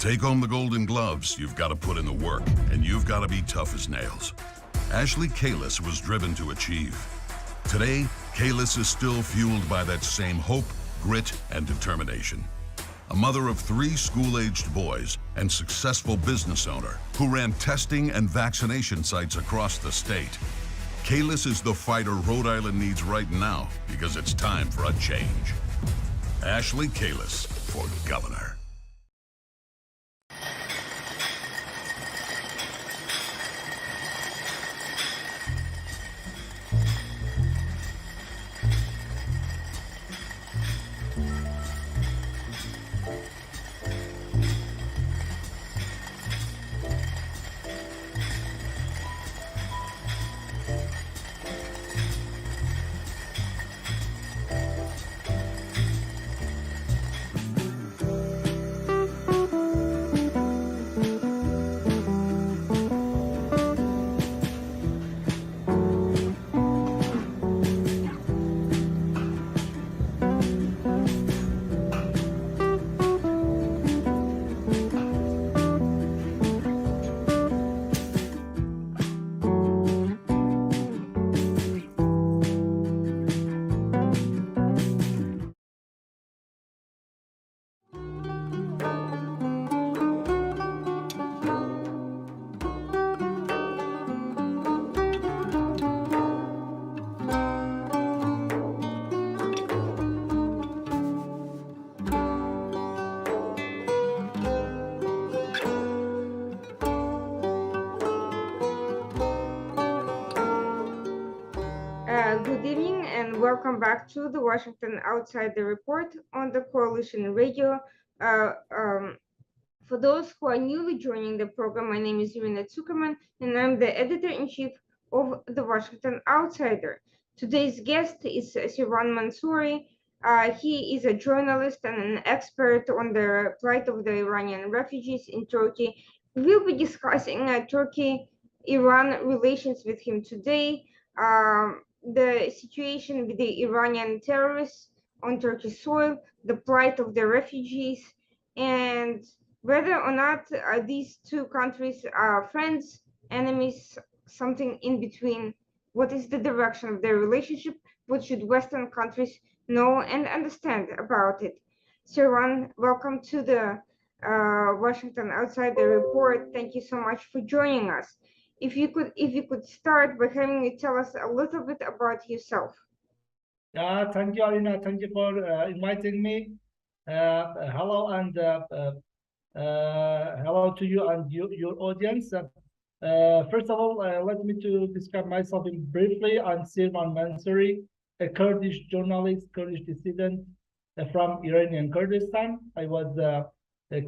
take home the golden gloves, you've got to put in the work, and you've got to be tough as nails. Ashley Kalis was driven to achieve. Today, Kalis is still fueled by that same hope, grit, and determination. A mother of 3 school-aged boys and successful business owner who ran testing and vaccination sites across the state. Kalis is the fighter Rhode Island needs right now because it's time for a change. Ashley Kalis for governor. Good evening and welcome back to the Washington Outsider Report on the Coalition Radio. For those who are newly joining the program, my name is Irina Zuckerman and I'm the editor-in-chief of the Washington Outsider. Today's guest is Sirwan Mansouri. He is a journalist and an expert on the plight of the Iranian refugees in Turkey. We'll be discussing Turkey-Iran relations with him today. The situation with the Iranian terrorists on Turkish soil, the plight of the refugees, and whether or not these two countries are friends, enemies, something in between. What is the direction of their relationship? What should Western countries know and understand about it? Sirwan, welcome to the Washington Outsider Report. Thank you so much for joining us. If you could start by having you tell us a little bit about yourself. Thank you, Arina. Thank you for inviting me. Hello and hello to you and your audience. First of all, let me to describe myself briefly. I'm Sirwan Mansouri, a Kurdish journalist, Kurdish dissident from Iranian Kurdistan. I was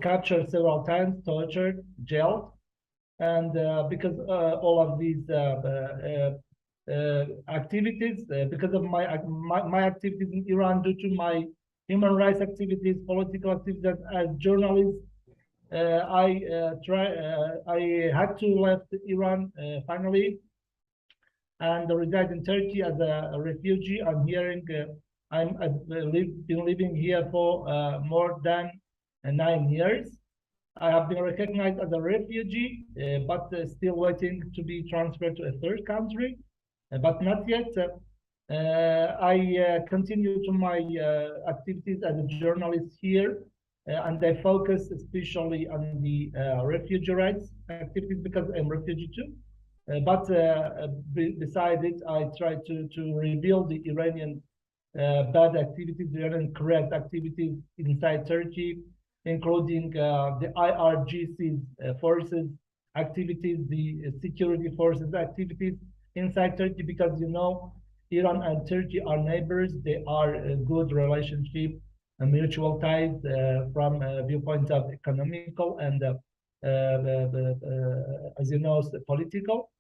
captured several times, tortured, jailed. And because all of these activities, because of my activities in Iran, due to my human rights activities, political activities as journalist, I had to left Iran finally, and reside in Turkey as a refugee. I've been living here for more than 9 years. I have been recognized as a refugee, but still waiting to be transferred to a third country, but not yet. I continue to my activities as a journalist here, and I focus especially on the refugee rights activities because I'm a refugee too. But beside it, I try to reveal the Iranian bad activities, the Iranian correct activities inside Turkey, including the IRGC forces activities, the security forces activities inside Turkey, because you know Iran and Turkey are neighbors. They are a good relationship and mutual ties from viewpoints of economical and as you know, political.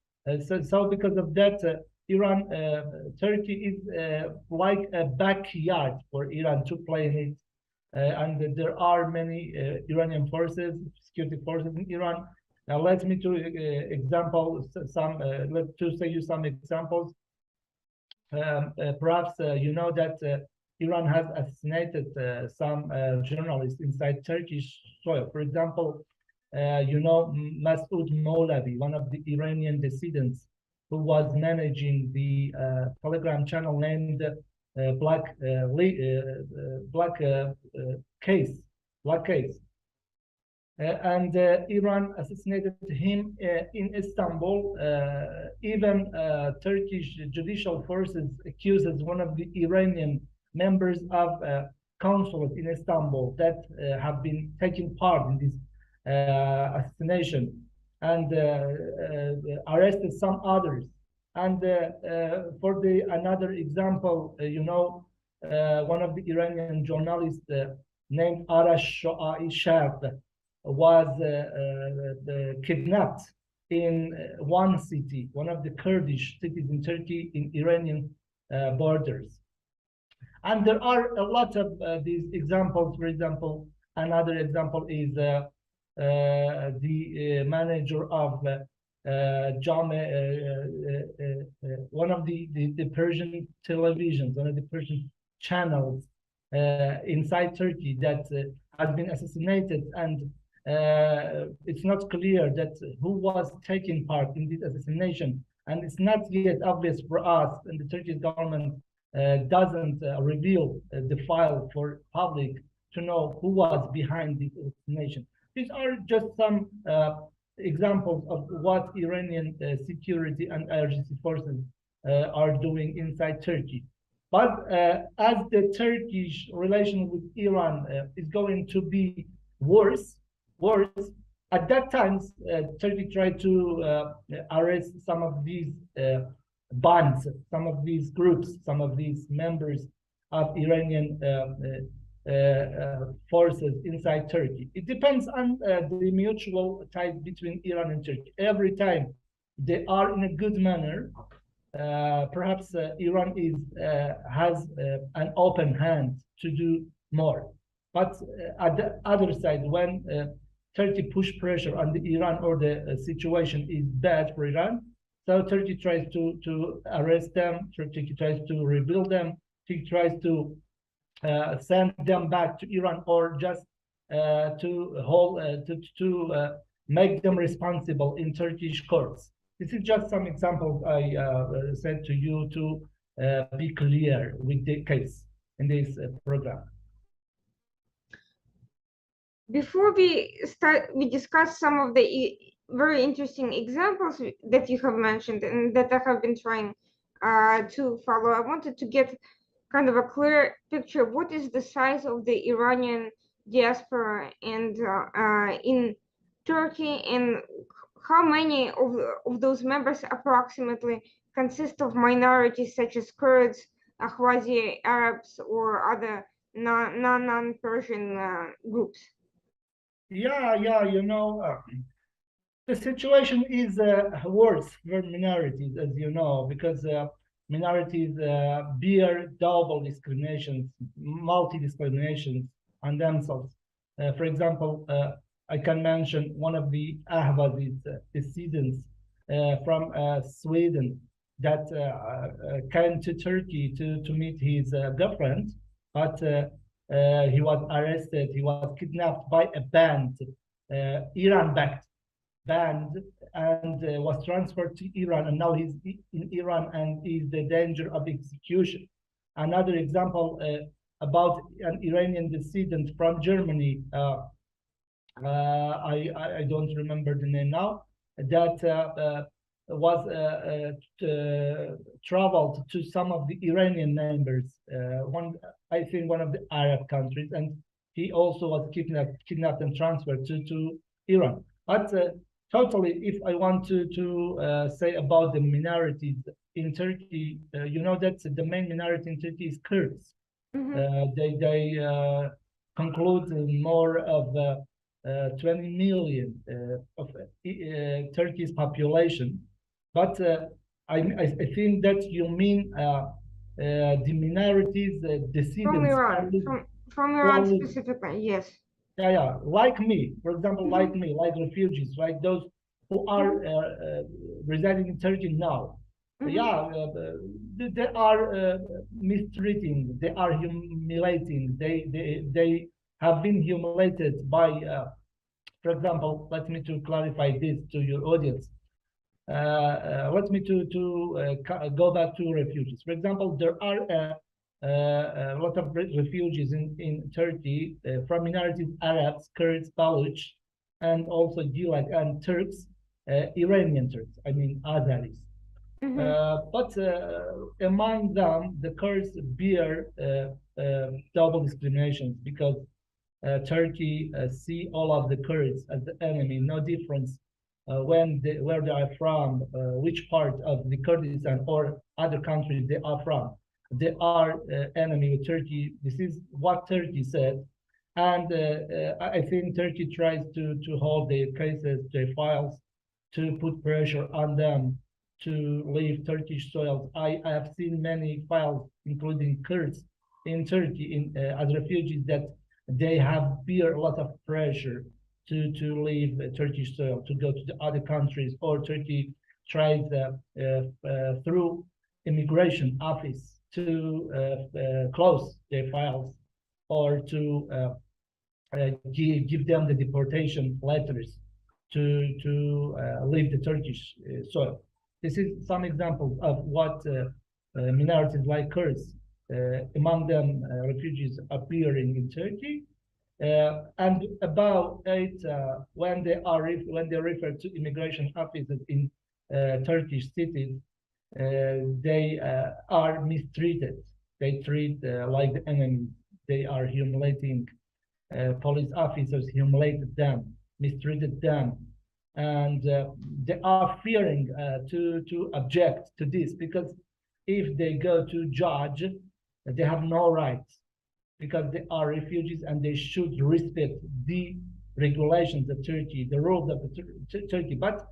So because of that, Turkey is like a backyard for Iran to play in it. And there are many Iranian forces, security forces in Iran. Now, let me to say you some examples. Perhaps you know that Iran has assassinated some journalists inside Turkish soil. For example, Masoud Molavi, one of the Iranian dissidents who was managing the Telegram channel named Black Case. And Iran assassinated him in Istanbul. Even Turkish judicial forces accuses one of the Iranian members of consulate in Istanbul that have been taking part in this assassination, and arrested some others. And for the another example, one of the Iranian journalists named Arash Shoai Shab was kidnapped in one city, one of the Kurdish cities in Turkey, in Iranian borders. And there are a lot of these examples. For example, another example is the manager of one of the Persian televisions, one of the Persian channels inside Turkey that has been assassinated, and it's not clear that who was taking part in this assassination, and it's not yet obvious for us, and the Turkish government doesn't reveal the file for public to know who was behind this assassination. These are just some examples of what Iranian security and emergency forces are doing inside Turkey. But as the Turkish relation with Iran is going to be worse, at that time, Turkey tried to arrest some of these bands, some of these groups, some of these members of Iranian forces inside Turkey. It depends on the mutual ties between Iran and Turkey. Every time they are in a good manner, perhaps Iran has an open hand to do more. But at the other side, when Turkey push pressure on the Iran, or the situation is bad for Iran, so Turkey tries to arrest them, Turkey tries to rebuild them, Turkey tries to send them back to Iran, or just to make them responsible in Turkish courts. This is just some examples I said to you to be clear with the case in this program. Before we discuss some of the very interesting examples that you have mentioned and that I have been trying to follow, I wanted to get kind of a clear picture of what is the size of the Iranian diaspora and in Turkey, and how many of those members approximately consist of minorities such as Kurds, Ahwazi Arabs, or other non-Persian groups? Yeah, the situation is worse for minorities, as you know, because minorities bear double discriminations, multi-discriminations on themselves. For example, I can mention one of the Ahwazi dissidents from Sweden that came to Turkey to meet his girlfriend, but he was arrested, he was kidnapped by a band, Iran-backed band, and was transferred to Iran, and now he's in Iran and is the danger of execution. Another example about an Iranian dissident from Germany, I don't remember the name now, that was traveled to some of the Iranian neighbors, I think one of the Arab countries, and he also was kidnapped and transferred to Iran. But totally, if I want to say about the minorities in Turkey, you know that the main minority in Turkey is Kurds. They conclude more of 20 million of Turkey's population. But I think that you mean the minorities, dissidents from Iran specifically, yes. Yeah, like me, for example, like me, like refugees, like those who are residing in Turkey now. Yeah, they are mistreating, they are humiliating, they have been humiliated by, for example, let me to clarify this to your audience. Let me to go back to refugees. For example, there are a lot of refugees in Turkey from minorities, Arabs, Kurds, Baluch, and also Gulag and Turks, Iranian Turks, I mean Azeris. But among them, the Kurds bear double discriminations because Turkey see all of the Kurds as the enemy, no difference where they are from, which part of the Kurdistan or other countries they are from. They are enemy with Turkey. This is what Turkey said. And I think Turkey tries to hold their cases, their files, to put pressure on them to leave Turkish soil. I have seen many files, including Kurds in Turkey as refugees, that they have bear a lot of pressure to leave Turkish soil, to go to the other countries, or Turkey tries through immigration office to close their files or to give them the deportation letters to leave the Turkish soil. This is some examples of what minorities like Kurds, among them refugees appearing in Turkey, and about it when they refer to immigration offices in Turkish cities, they are mistreated. They treat like the enemy. They are humiliating. Police officers humiliated them, mistreated them, and they are fearing to object to this, because if they go to judge, they have no rights, because they are refugees and they should respect the regulations of Turkey, the rules of the Turkey. But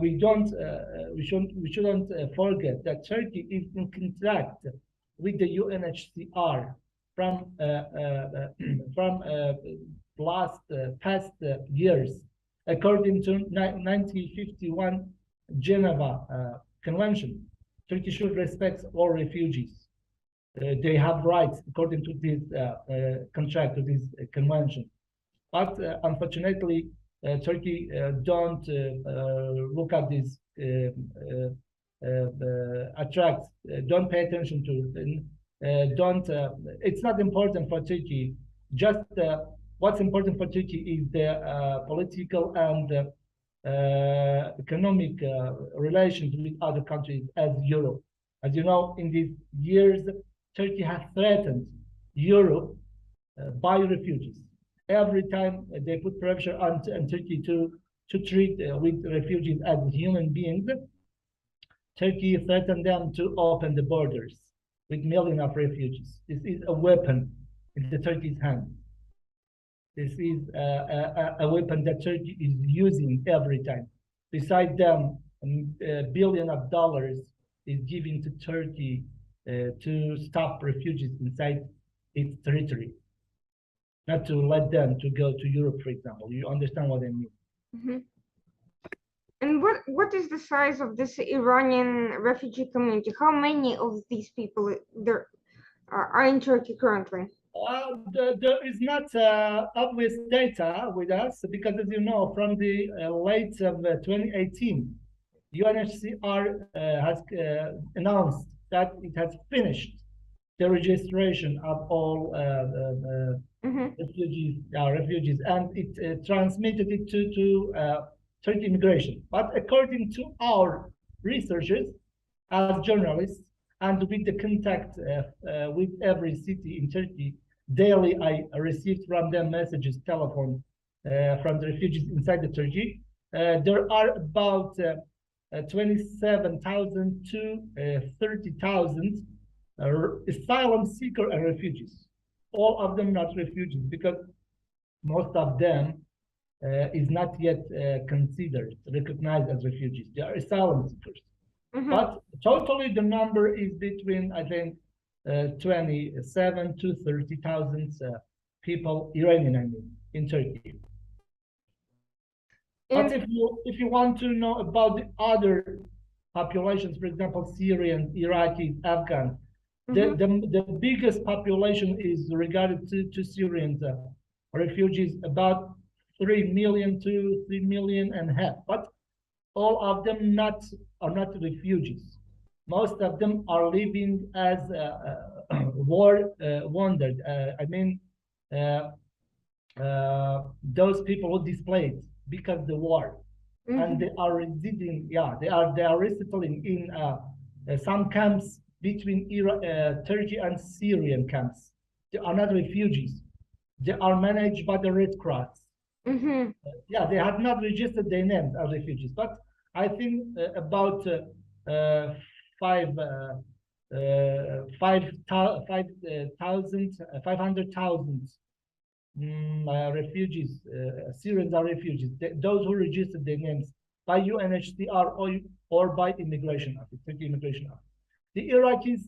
we shouldn't forget that Turkey is in contract with the UNHCR from past years, according to 1951 Geneva Convention. Turkey should respect all refugees. They have rights according to this contract, to this convention. But unfortunately, Turkey don't look at this attracts, don't pay attention to, it's not important for Turkey. Just what's important for Turkey is the political and economic relations with other countries as Europe. As you know, in these years, Turkey has threatened Europe by refugees. Every time they put pressure on Turkey to treat with refugees as human beings, Turkey threatened them to open the borders with millions of refugees. This is a weapon in the Turkey's hand. This is a weapon that Turkey is using every time. Besides them, $billions of dollars is given to Turkey to stop refugees inside its territory, not to let them to go to Europe, for example. You understand what I mean? Mm-hmm. And what is the size of this Iranian refugee community? How many of these people there are in Turkey currently? There is not obvious data with us, because, as you know, from the late of 2018, UNHCR has announced that it has finished the registration of all refugees, and it transmitted it to Turkey immigration. But according to our researchers, as journalists, and with the contact with every city in Turkey, daily I received from them messages, telephone, from the refugees inside the Turkey. There are about 27,000 to 30,000 asylum seekers and refugees. All of them not refugees, because most of them is not yet considered, recognized as refugees. They are asylum seekers. But totally the number is between, I think, 27 to 30,000 people, Iranian, I mean, in Turkey. But if you want to know about the other populations, for example, Syrians, Iraqis, Afghans. The biggest population is regarded to Syrians refugees, about 3 million to 3 million and a half. But all of them are not refugees. Most of them are living as war wounded. I mean, those people who displaced because the war, and they are residing. Yeah, they are resettling in some camps between Turkey and Syrian camps. They are not refugees. They are managed by the Red Cross. Yeah, they have not registered their names as refugees, but I think about 500,000 refugees, Syrians are refugees. Those who registered their names by UNHCR or by immigration office, Turkey immigration office. The Iraqis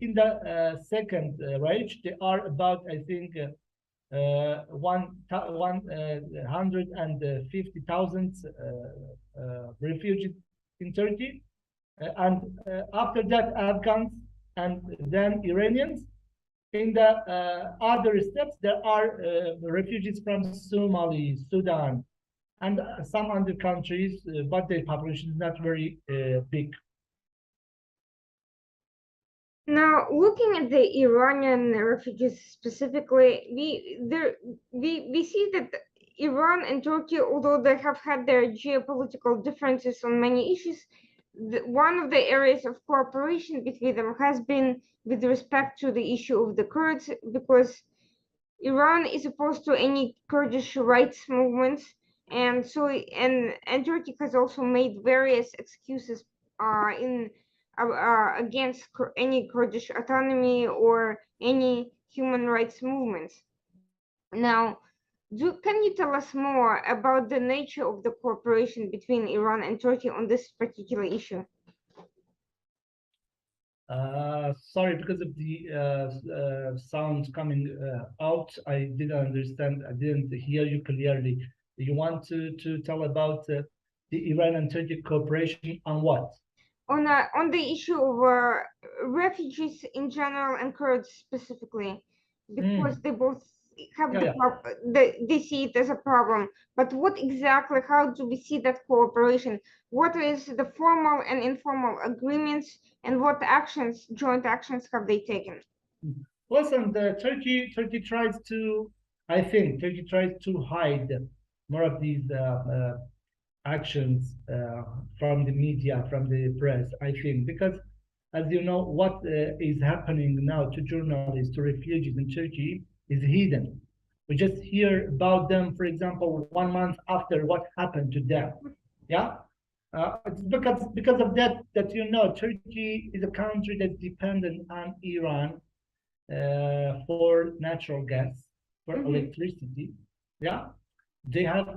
in the second range, they are about, I think, 150,000 refugees in Turkey, and after that, Afghans and then Iranians. In the other steps, there are refugees from Somalia, Sudan, and some other countries, but their population is not very big. Now, looking at the Iranian refugees specifically, we see that Iran and Turkey, although they have had their geopolitical differences on many issues, one of the areas of cooperation between them has been with respect to the issue of the Kurds, because Iran is opposed to any Kurdish rights movements, and so Turkey has also made various excuses against any Kurdish autonomy or any human rights movements. Now, can you tell us more about the nature of the cooperation between Iran and Turkey on this particular issue? Sorry, because of the sound coming out, I didn't understand. I didn't hear you clearly. You want to tell about the Iran and Turkey cooperation on what? On the issue of refugees in general and Kurds specifically, because they both have they see it as a problem. But what exactly, how do we see that cooperation? What is the formal and informal agreements, and what actions, joint actions, have they taken? Listen, Turkey tries to, I think, Turkey tries to hide more of these actions from the media, from the press, I think, because as you know, what is happening now to journalists, to refugees in Turkey is hidden. We just hear about them, for example, 1 month after what happened to them. Yeah, it's because of that you know, Turkey is a country that's dependent on Iran for natural gas, for electricity. Yeah, they have,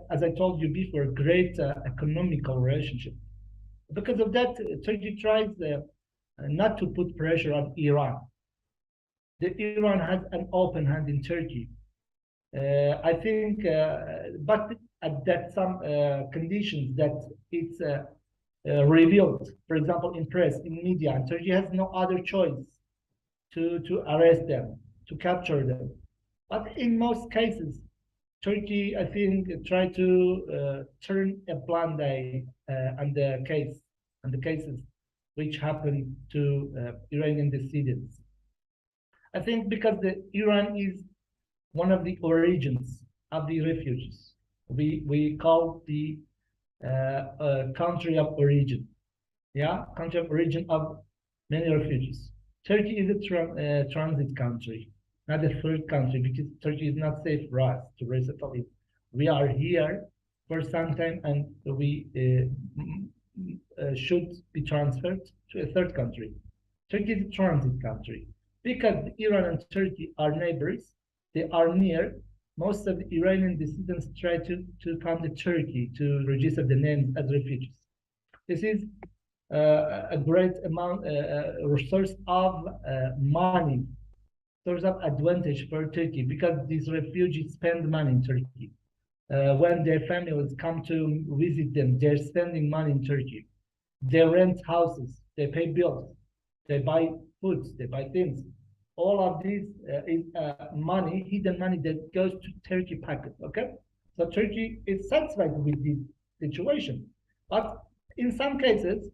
as I told you before, great economical relationship. Because of that, Turkey tries not to put pressure on Iran. Iran has an open hand in Turkey. I think, but at that some conditions that it's revealed, for example, in press, in media, and Turkey has no other choice to arrest them, to capture them. But in most cases, Turkey, I think, tried to turn a blind eye on the cases which happened to Iranian dissidents. I think because Iran is one of the origins of the refugees. We call the country of origin. Yeah, country of origin of many refugees. Turkey is a transit country, not a third country, because Turkey is not safe for us to resettle it. We are here for some time, and we should be transferred to a third country. Turkey is a transit country. Because Iran and Turkey are neighbors, they are near. Most of the Iranian dissidents try to come to Turkey to register the names as refugees. This is a great amount, source of money, source of advantage for Turkey, because these refugees spend money in Turkey. When their families come to visit them, they're spending money in Turkey. they rent houses, they pay bills, they buy foods, they buy things. All of this is money, hidden money that goes to Turkey pocket. Okay, so Turkey is satisfied with this situation, but in some cases,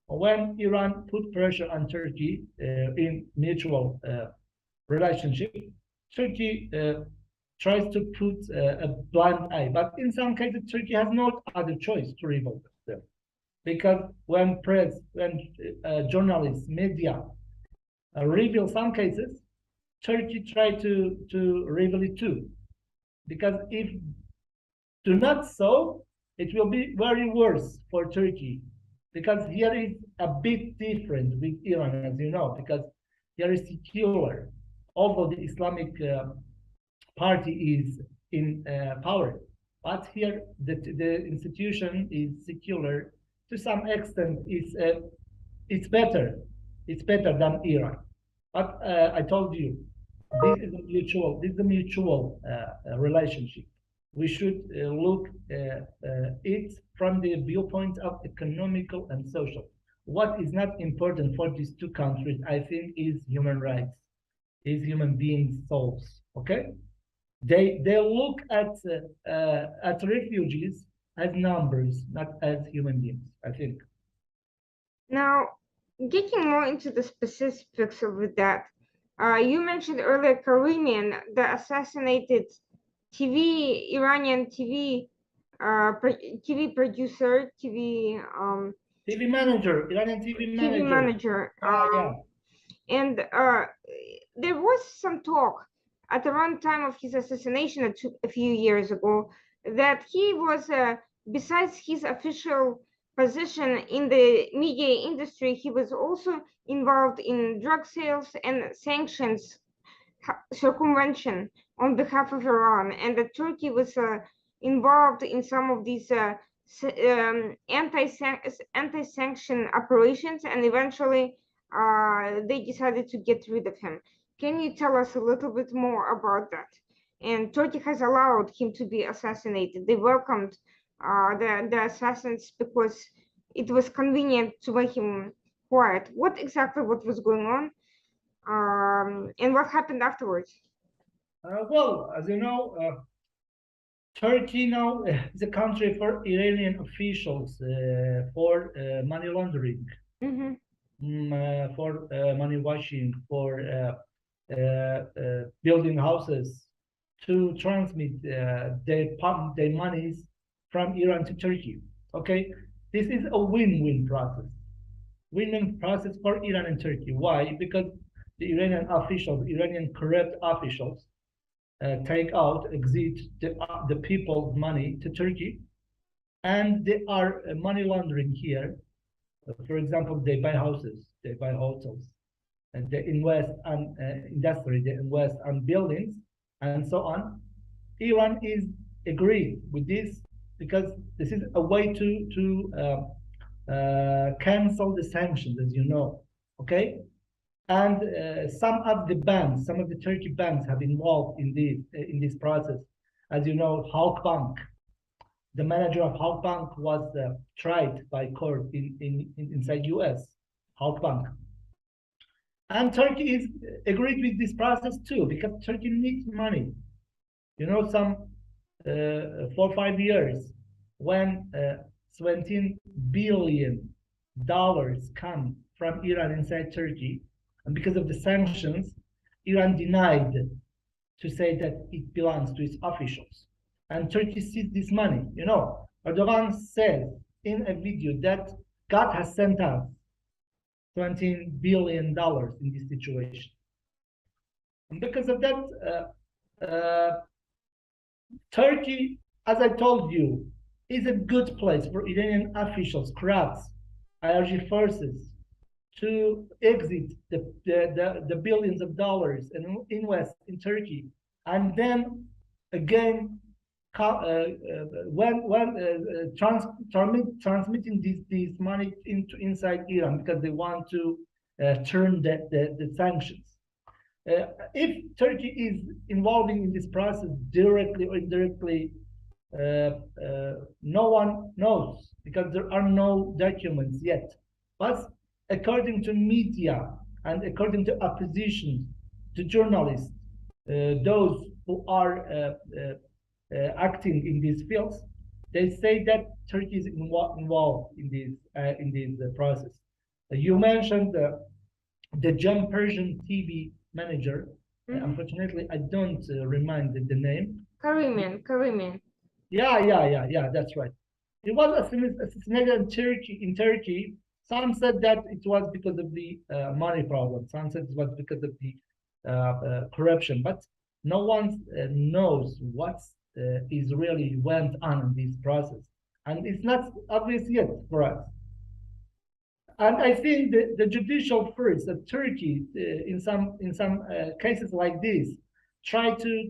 when Iran put pressure on Turkey in mutual relationship, Turkey tries to put a blind eye. But in some cases, Turkey has no other choice to revolt them. Because when press, when journalists, media reveal some cases, Turkey try to reveal it too. Because if do not so, it will be very worse for Turkey. Because here is a bit different with Iran, as you know, because here is secular. Although the Islamic party is in power, but here the institution is secular to some extent. It's better. It's better than Iran. But I told you, this is a mutual relationship. We should look it from the viewpoint of economical and social. What is not important for these two countries, I think, is human rights, is human beings' souls. Okay, they look at refugees as numbers, not as human beings. I think. Now, getting more into the specifics of that, you mentioned earlier Karimian, the assassinated Iranian TV TV producer, TV manager, Iranian TV TV manager. Yeah. And there was some talk at around time of his assassination a few years ago that he was, besides his official position in the media industry, he was also involved in drug sales and sanctions circumvention on behalf of Iran, and that Turkey was involved in some of these anti-sanction operations, and eventually they decided to get rid of him. Can you tell us a little bit more about that? And Turkey has allowed him to be assassinated. They welcomed the assassins because it was convenient to make him quiet. What was going on? And what happened afterwards? Well, as you know, Turkey now is a country for Iranian officials for money laundering, for money washing, for building houses, to transmit their monies from Iran to Turkey. Okay, this is a win-win process. Win-win process for Iran and Turkey. Why? Because the Iranian officials, Iranian corrupt officials, take out, exit the people's money to Turkey, and they are money laundering here. For example, they buy houses, they buy hotels, and they invest on industry, they invest on buildings, and so on. Iran is agreed with this because this is a way to cancel the sanctions, as you know. Okay. And some of the Turkey banks have involved in this process. As you know, Halkbank, the manager of Halkbank was tried by court inside US, Halkbank. And Turkey is agreed with this process too, because Turkey needs money. You know, some 4 or 5 years, when $17 billion come from Iran inside Turkey, and because of the sanctions, Iran denied to say that it belongs to its officials. And Turkey seized this money. You know, Erdogan said in a video that God has sent us $17 billion in this situation. And because of that, Turkey, as I told you, is a good place for Iranian officials, crafts, IRG forces, to exit the billions of dollars and invest in Turkey, and then again transmitting this money into inside Iran, because they want to turn the sanctions. If Turkey is involving in this process directly or indirectly, no one knows because there are no documents yet. But according to media and according to opposition, to journalists, those who are acting in these fields, they say that Turkey is involved in this process. You mentioned the John Persian TV manager. Unfortunately, I don't remind the name. Kariman. Yeah, that's right. He was assassinated in Turkey. Some said that it was because of the money problem. Some said it was because of the corruption. But no one knows what is really went on in this process, and it's not obvious yet for us. And I think the judicial first of Turkey, in some cases like this, try to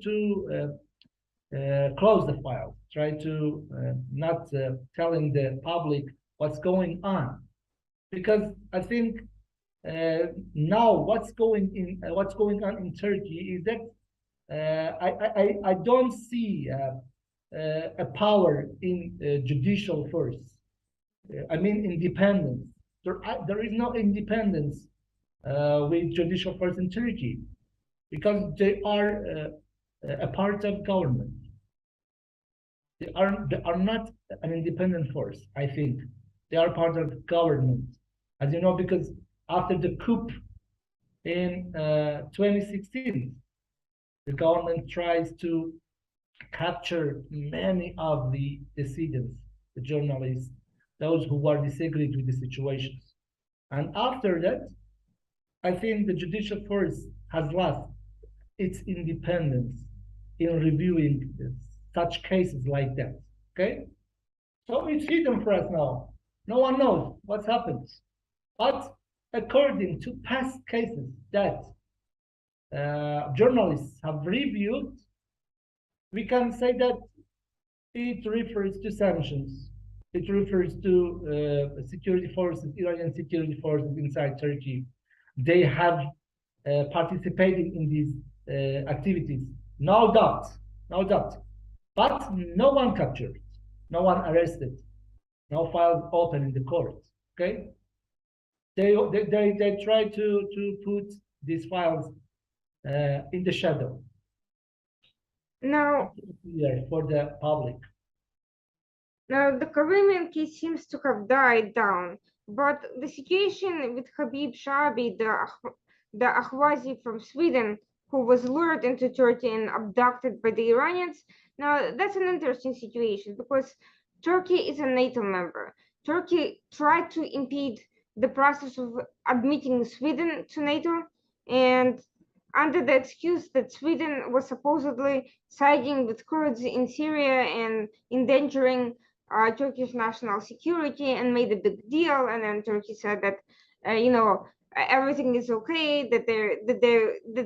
close the file, try to not telling the public what's going on, because I think now what's going on in Turkey is that I don't see a power in judicial force. I mean independence. There is no independence with judicial force in Turkey because they are a part of government. They are not an independent force, I think. They are part of government. As you know, because after the coup in 2016, the government tries to capture many of the dissidents, the journalists, those who were disagreed with the situations. And after that, I think the judicial force has lost its independence in reviewing such cases like that. Okay? So it's hidden for us now. No one knows what happens. But according to past cases that journalists have reviewed, we can say that it refers to sanctions. It refers to security forces, Iranian security forces inside Turkey. They have participated in these activities, no doubt. But no one captured, no one arrested, no files open in the court. Okay, they try to put these files in the shadow. Now, for the public. Now, the Karimian case seems to have died down, but the situation with Habib Shabi, the Ahwazi from Sweden, who was lured into Turkey and abducted by the Iranians, now that's an interesting situation because Turkey is a NATO member. Turkey tried to impede the process of admitting Sweden to NATO, and under the excuse that Sweden was supposedly siding with Kurds in Syria and endangering Turkish national security, and made a big deal. And then Turkey said that, everything is okay, that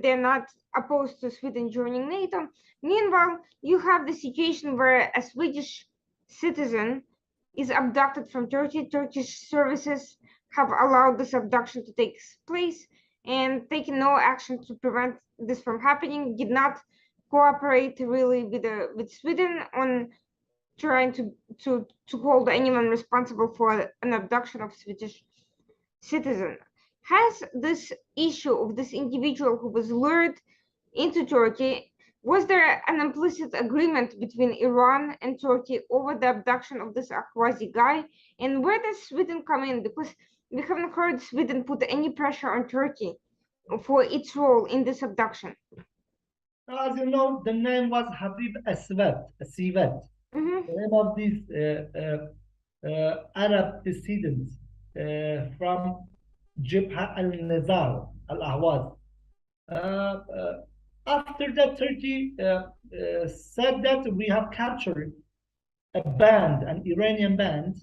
they're not opposed to Sweden joining NATO. Meanwhile, you have the situation where a Swedish citizen is abducted from Turkey. Turkish services have allowed this abduction to take place and taken no action to prevent this from happening. Did not cooperate really with Sweden on trying to hold anyone responsible for an abduction of Swedish citizen. Has this issue of this individual who was lured into Turkey, was there an implicit agreement between Iran and Turkey over the abduction of this Ahwazi guy? And where does Sweden come in? Because we haven't heard Sweden put any pressure on Turkey for its role in this abduction. As you know, the name was Habib Sivet. The name of these Arab dissidents from Jibha al-Nizar al-Ahwaz. After that, Turkey said that we have captured a band, an Iranian band.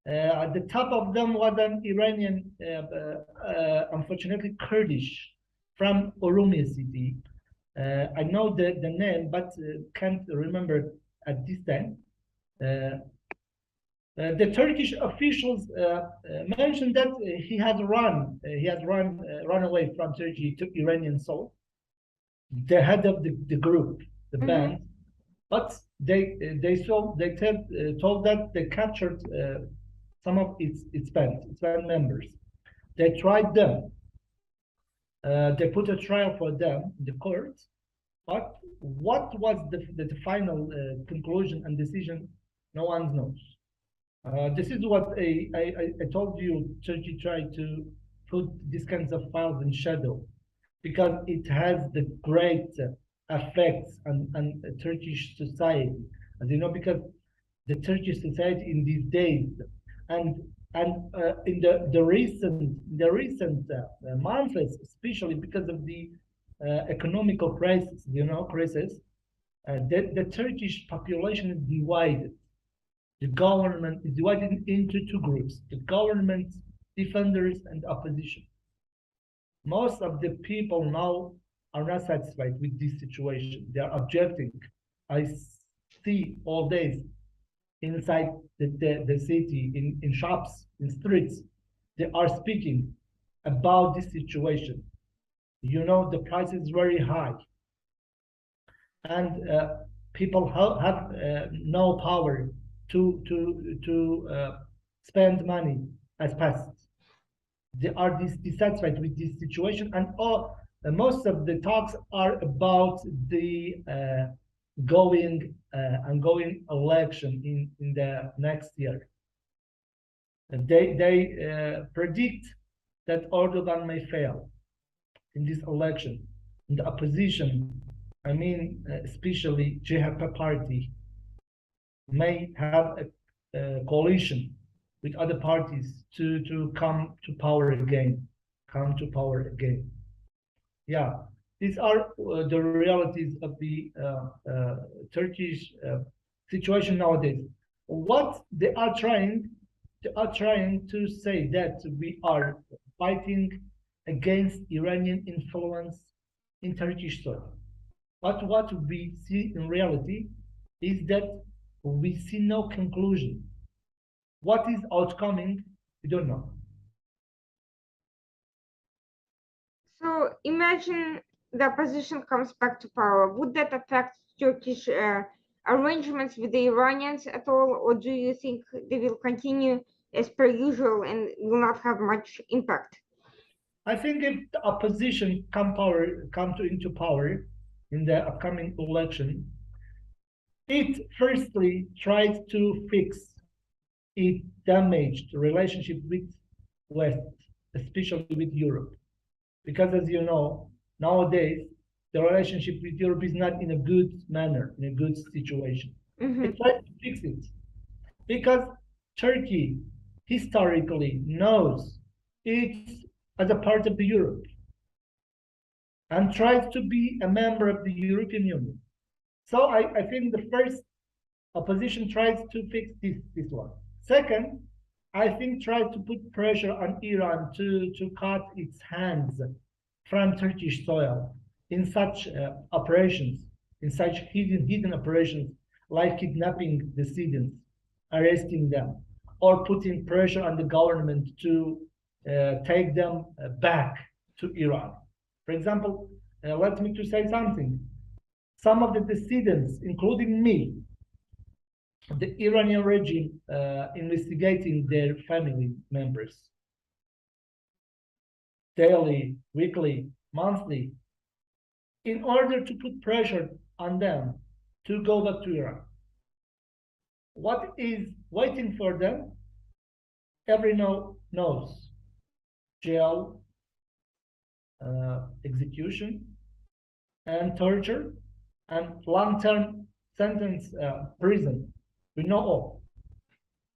At the top of them was an Iranian, unfortunately Kurdish, from Oromia city. I know the name, but can't remember at this time. The Turkish officials mentioned that he has run away from Turkey to Iranian soil. The head of the group, the band, But told that they captured some of its band members. They tried them. They put a trial for them in the court. But what was the final conclusion and decision? No one knows. This is what I told you. Turkey tried to put these kinds of files in shadow because it has the great effects on Turkish society, as you know, because the Turkish society in these days and in the recent months, especially because of the economical crisis, the Turkish population is divided. The government is divided into two groups: the government defenders and opposition. Most of the people now are not satisfied with this situation. They are objecting. I see all days inside the city, in shops, in streets, they are speaking about this situation. The price is very high. And people have no power to spend money as past. They are dissatisfied with this situation, and most of the talks are about the ongoing election in the next year. They predict that Erdogan may fail in this election. In the opposition, I mean, especially CHP party, may have a coalition with other parties to come to power again. Yeah, these are the realities of the Turkish situation nowadays. What they are trying to say that we are fighting against Iranian influence in Turkish soil. But what we see in reality is that we see no conclusion. What is outcoming, we don't know. So imagine the opposition comes back to power. Would that affect Turkish arrangements with the Iranians at all, or do you think they will continue as per usual and will not have much impact? I think if the opposition come into power in the upcoming election, it firstly tries to fix its damaged relationship with West, especially with Europe. Because as you know, nowadays, the relationship with Europe is not in a good manner, in a good situation. It tries to fix it. Because Turkey historically knows it's as a part of the Europe and tries to be a member of the European Union. So I think the first opposition tries to fix this one. Second, I think tries to put pressure on Iran to cut its hands from Turkish soil in such operations, in such hidden operations like kidnapping dissidents, arresting them, or putting pressure on the government to take them back to Iran. For example, let me to say something. Some of the dissidents, including me, the Iranian regime investigating their family members daily, weekly, monthly, in order to put pressure on them to go back to Iran. What is waiting for them? Everyone knows. Jail, execution, and torture, and long-term sentence, prison. We know all.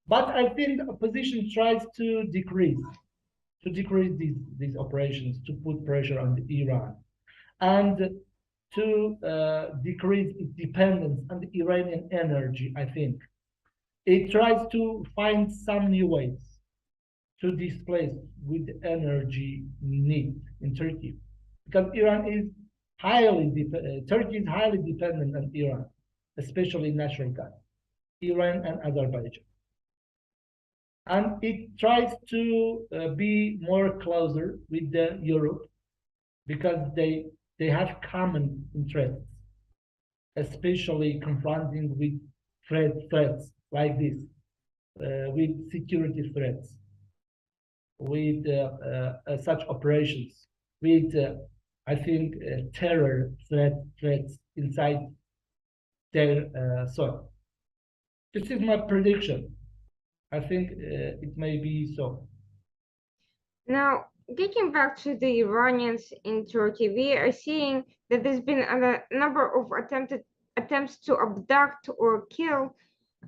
But I think the opposition tries to decrease these operations, to put pressure on Iran, and to decrease its dependence on the Iranian energy. I think it tries to find some new ways to displace with the energy need in Turkey, because Turkey is highly dependent on Iran, especially natural gas, Iran and Azerbaijan. And it tries to be more closer with the Europe because they have common interests. especially confronting with threats like this, with security threats, with such operations, with I think terror threats inside their soil. This is my prediction. I think it may be so. Now, getting back to the Iranians in Turkey, we are seeing that there's been a number of attempts to abduct or kill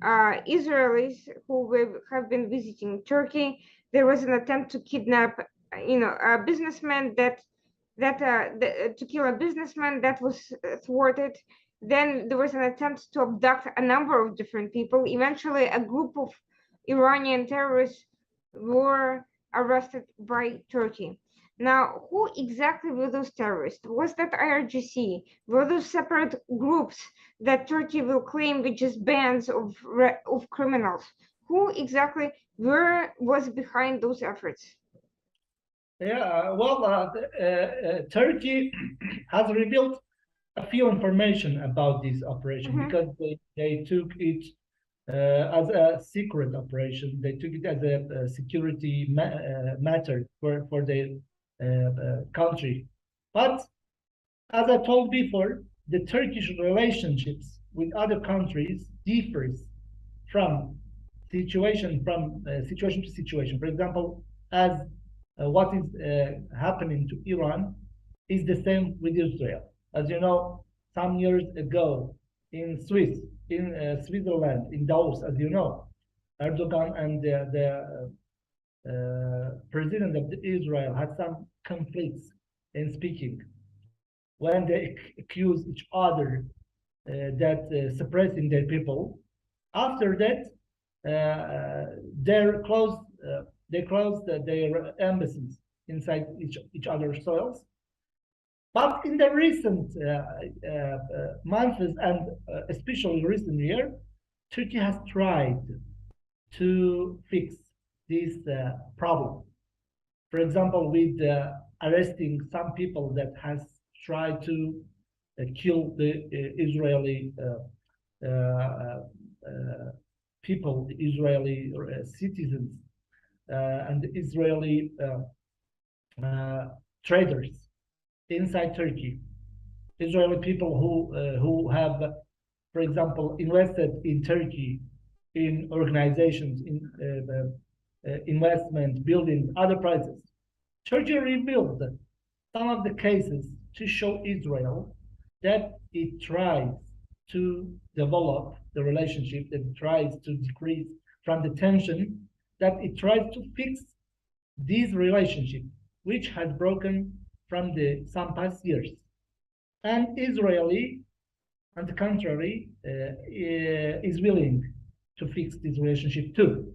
Israelis who have been visiting Turkey. There was an attempt to kidnap, a businessman to kill a businessman that was thwarted. Then there was an attempt to abduct a number of different people. Eventually, a group of Iranian terrorists were arrested by Turkey. Now, who exactly were those terrorists? Was that IRGC? Were those separate groups that Turkey will claim were just bands of criminals? Who exactly was behind those efforts? Yeah, well, Turkey has revealed a few information about this operation because they took it as a secret operation. They took it as a security matter for their country. But as I told before, the Turkish relationships with other countries differs from situation to situation. For example, as what is happening to Iran is the same with Israel. As you know, some years ago in Switzerland, in Davos, as you know, Erdogan and the president of Israel had some conflicts in speaking when they accuse each other that suppressing their people. After that, they closed their embassies inside each other's soils. But in the recent months and especially recent year, Turkey has tried to fix this problem. For example, with arresting some people that has tried to kill the Israeli people, the Israeli citizens, and the Israeli traders inside Turkey. Israeli people who have, for example, invested in Turkey in organizations, in investment, building, other projects. Turkey revealed some of the cases to show Israel that it tries to develop the relationship, that it tries to decrease from the tension, that it tries to fix this relationship, which has broken from some past years. And Israeli, on the contrary, is willing to fix this relationship too.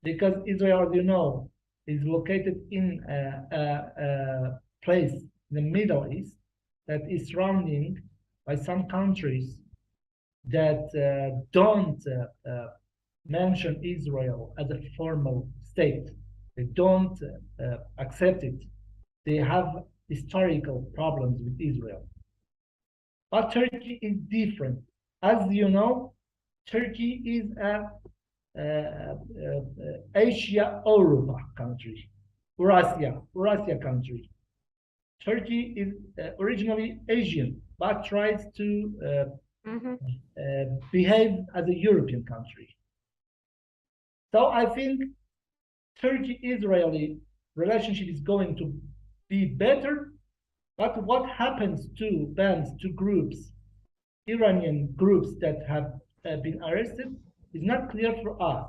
Because Israel, as you know, is located in a place in the Middle East that is surrounded by some countries that don't mention Israel as a formal state. They don't accept it. They have historical problems with Israel. But Turkey is different. As you know, Turkey is a Asia-Europa country, Eurasia country. Turkey is originally Asian, but tries to behave as a European country. So I think Turkey-Israeli relationship is going to be better, but what happens to bands, to groups, Iranian groups that have been arrested is not clear for us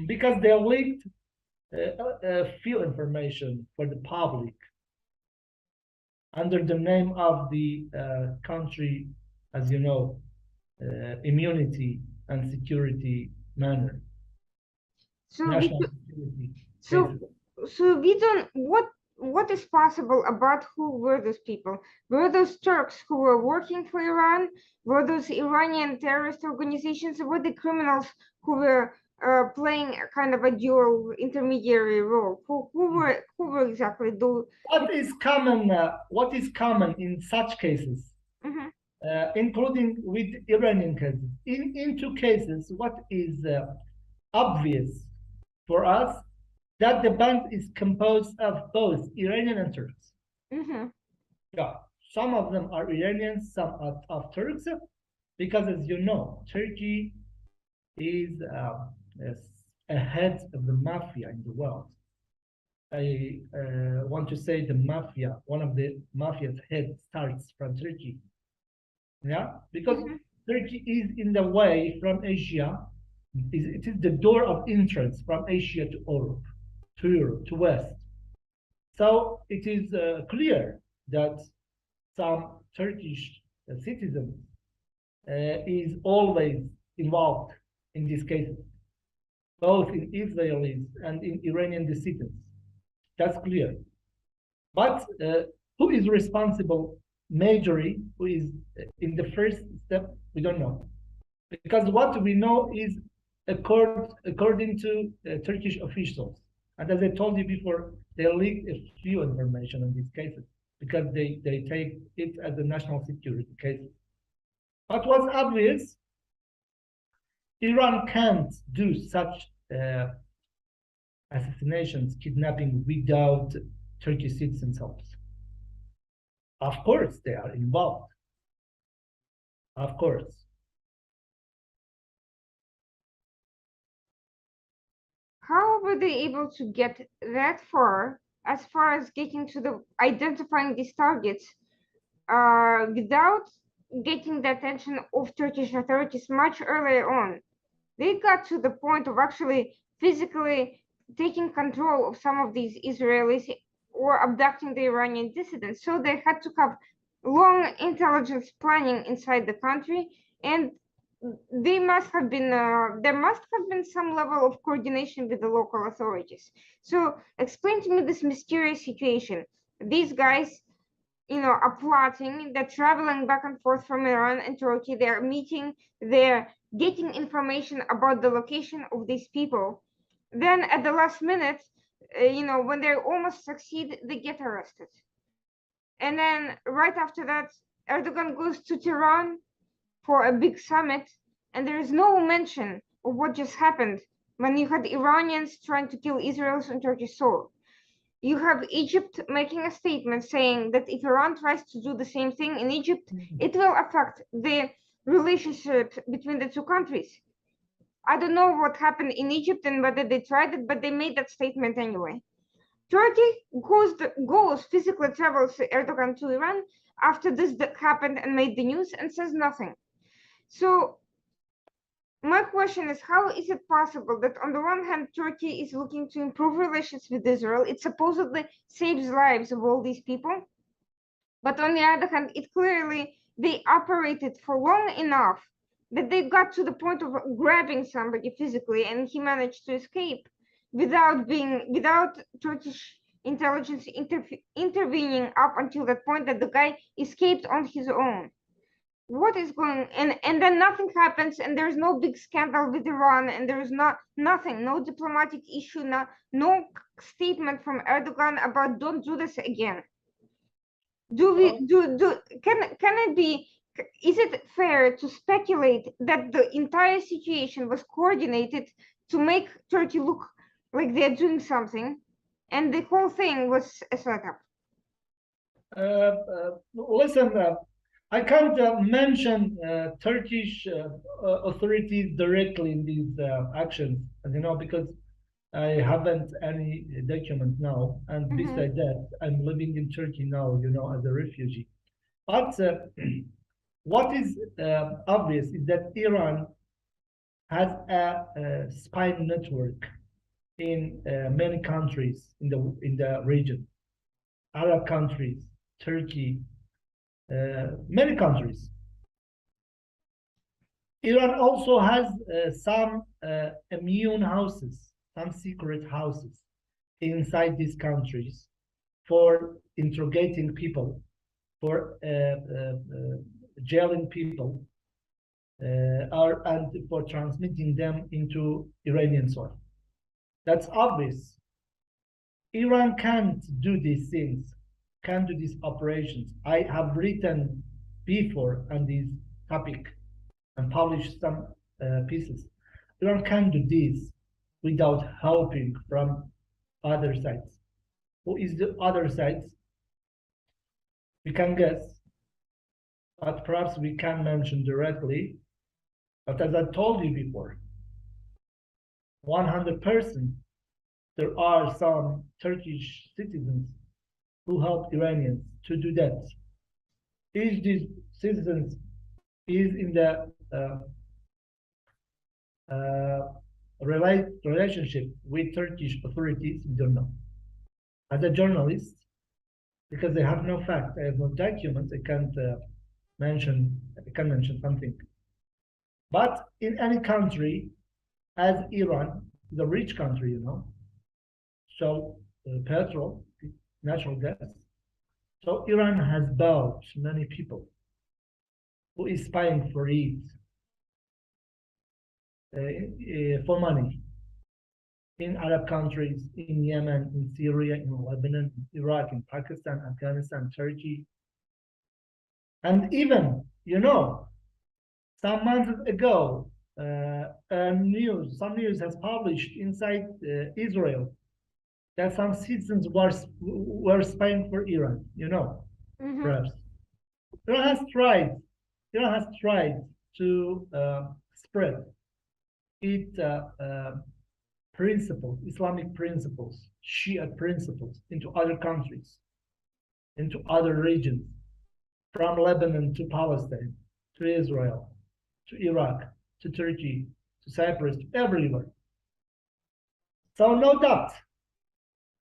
because they leaked few information for the public under the name of the country, as you know, immunity and security manner. So we don't. What is possible about who were those people? Were those Turks who were working for Iran? Were those Iranian terrorist organizations? Or were the criminals who were playing a kind of a dual intermediary role? Who were exactly those? What is common in such cases including with Iranian cases. In two cases, what is obvious for us that the band is composed of both Iranian and Turks. Yeah, some of them are Iranians, some are of Turks, because as you know, Turkey is ahead of the mafia in the world. I want to say the mafia, one of the mafia's head starts from Turkey. Yeah, because Turkey is in the way from Asia. It is the door of entrance from Asia to Europe, to West. So it is clear that some Turkish citizens is always involved in these cases, both in Israelis and in Iranian dissidents. That's clear. But who is responsible majorly, who is in the first step, we don't know. Because what we know is according to Turkish officials. And as I told you before, they leak a few information on these cases because they take it as a national security case. But what's obvious, Iran can't do such assassinations, kidnapping without Turkish citizens' help. Of course, they are involved. Of course. How were they able to get that far, as far as getting to the identifying these targets, without getting the attention of Turkish authorities much earlier on? They got to the point of actually physically taking control of some of these Israelis or abducting the Iranian dissidents. So they had to have long intelligence planning inside the country, and they must have been there must have been some level of coordination with the local authorities. So explain to me this mysterious situation. These guys, are plotting, they're traveling back and forth from Iran and Turkey, they're meeting, they're getting information about the location of these people. Then at the last minute, when they almost succeed, they get arrested. And then right after that, Erdogan goes to Tehran for a big summit, and there is no mention of what just happened when you had Iranians trying to kill Israelis on Turkish soil. You have Egypt making a statement saying that if Iran tries to do the same thing in Egypt, it will affect the relationship between the two countries. I don't know what happened in Egypt and whether they tried it, but they made that statement anyway. Turkey goes physically travels Erdogan to Iran after this happened and made the news and says nothing. So my question is, how is it possible that on the one hand, Turkey is looking to improve relations with Israel? It supposedly saves lives of all these people. But on the other hand, they operated for long enough that they got to the point of grabbing somebody physically, and he managed to escape without Turkish intelligence intervening up until that point that the guy escaped on his own. What is going and then nothing happens, and there's no big scandal with Iran, and there's nothing, no diplomatic issue, no statement from Erdogan about don't do this again. Is it fair to speculate that the entire situation was coordinated to make Turkey look like they're doing something, and the whole thing was a setup? Listen, I can't mention Turkish authorities directly in these actions, because I haven't any document now. And besides that, I'm living in Turkey now, as a refugee. But what is obvious is that Iran has a spy network in many countries in the region, Arab countries, Turkey, many countries. Iran also has some immune houses, some secret houses inside these countries for interrogating people, for jailing people, and for transmitting them into Iranian soil. That's obvious. Iran can't do these things, can't do these operations. I have written before on this topic and published some pieces. Iran can do this without helping from other sides. Who is the other sides? We can guess, but perhaps we can mention directly. But as I told you before, 100%, there are some Turkish citizens who help Iranians to do that. If these citizens is in the relationship with Turkish authorities, we don't know. As a journalist, because they have no fact, I have no documents, I can't mention something. But in any country, as Iran, the rich country, you know, so petrol, natural gas. So Iran has bought many people who is spying for it for money in Arab countries, in Yemen, in Syria, in Lebanon, in Iraq, in Pakistan, Afghanistan, Turkey. And even, you know, some months ago, some news has published inside Israel that some citizens were spying for Iran, you know, perhaps. Iran has tried to spread its principles, Islamic principles, Shia principles into other countries, into other regions, from Lebanon to Palestine, to Israel, to Iraq, to Turkey, to Cyprus, to everywhere. So no doubt,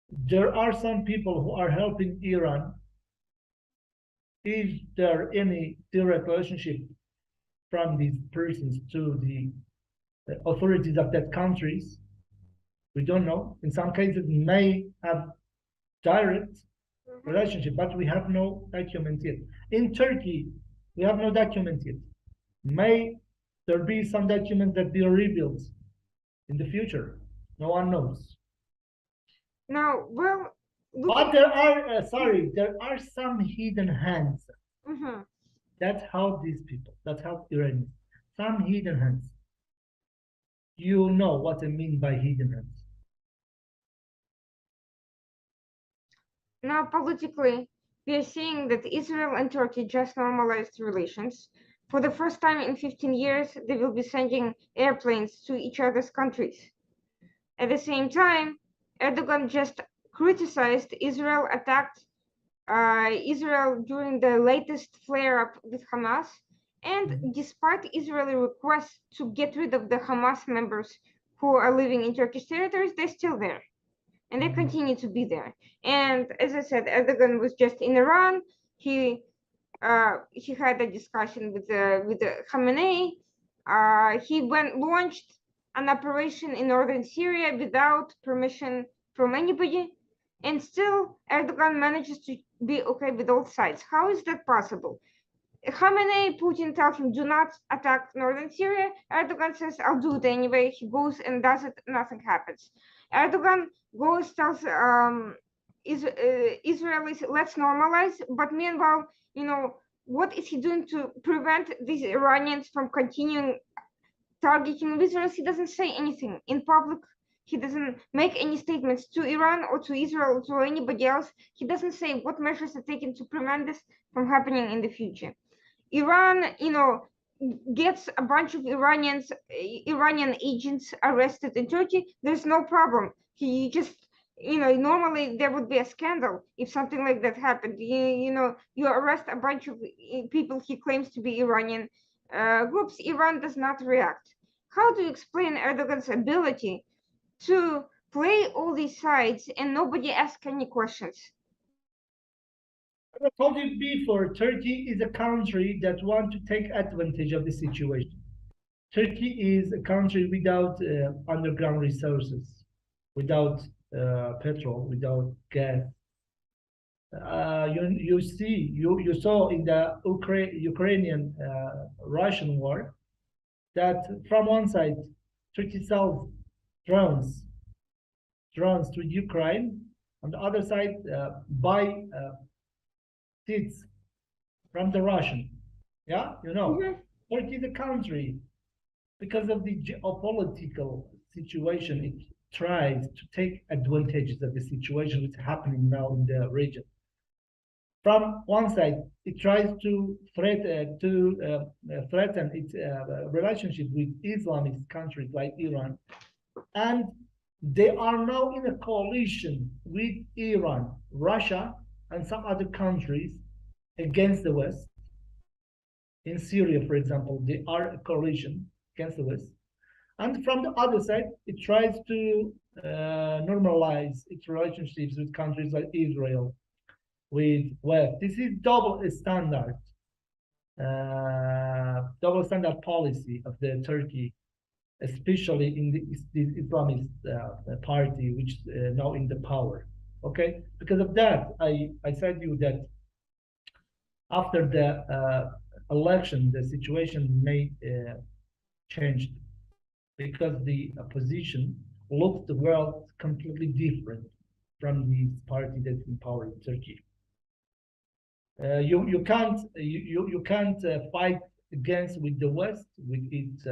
there are some people who are helping Iran. Is there any direct relationship from these persons to the authorities of that countries? We don't know. In some cases, may have direct relationship, but we have no document yet. In Turkey, we have no document yet. May there be some documents that be revealed in the future? No one knows. Now, well, but there are, there are some hidden hands that help these people, that help Iranians. Some hidden hands. You know what I mean by hidden hands. Now, politically, we are seeing that Israel and Turkey just normalized relations. For the first time in 15 years, they will be sending airplanes to each other's countries. At the same time, Erdogan just criticized Israel, attacked Israel during the latest flare-up with Hamas, and despite Israeli requests to get rid of the Hamas members who are living in Turkish territories, they're still there, and they continue to be there. And as I said, Erdogan was just in Iran. He had a discussion with the Khamenei. He launched an operation in northern Syria without permission from anybody, and still Erdogan manages to be okay with all sides. How is that possible? Khamenei, Putin tell him, do not attack northern Syria. Erdogan says, I'll do it anyway. He goes and does it, nothing happens. Erdogan goes, tells Israelis, let's normalize. But meanwhile, you know, what is he doing to prevent these Iranians from continuing targeting Israel? He doesn't say anything in public. He doesn't make any statements to Iran or to Israel or to anybody else. He doesn't say what measures are taken to prevent this from happening in the future. Iran, you know, gets a bunch of Iranian agents arrested in Turkey. There's no problem. He just, you know, normally there would be a scandal if something like that happened. You know, you arrest a bunch of people he claims to be Iranian groups. Iran does not react. How do you explain Erdogan's ability to play all these sides and nobody asks any questions? I told you before, Turkey is a country that wants to take advantage of the situation. Turkey is a country without underground resources, without petrol, without gas. You saw in the Ukrainian Russian war that from one side, Turkey sells drones to Ukraine, on the other side buy seeds from the Russian. Yeah, Mhm. Turkey is a country, because of the geopolitical situation, it tries to take advantages of the situation that's happening now in the region. From one side, it tries to threaten its relationship with Islamist countries like Iran, and they are now in a coalition with Iran, Russia, and some other countries against the West. In Syria, for example, they are a coalition against the West. And from the other side, it tries to normalize its relationships with countries like Israel, with West. This is double standard policy of the Turkey, especially in the Islamist party, which now in the power. Okay, because of that, I said you that after the election, the situation may change, because the opposition looks the world completely different from the party that's in power in Turkey. You can't fight against with the West, with its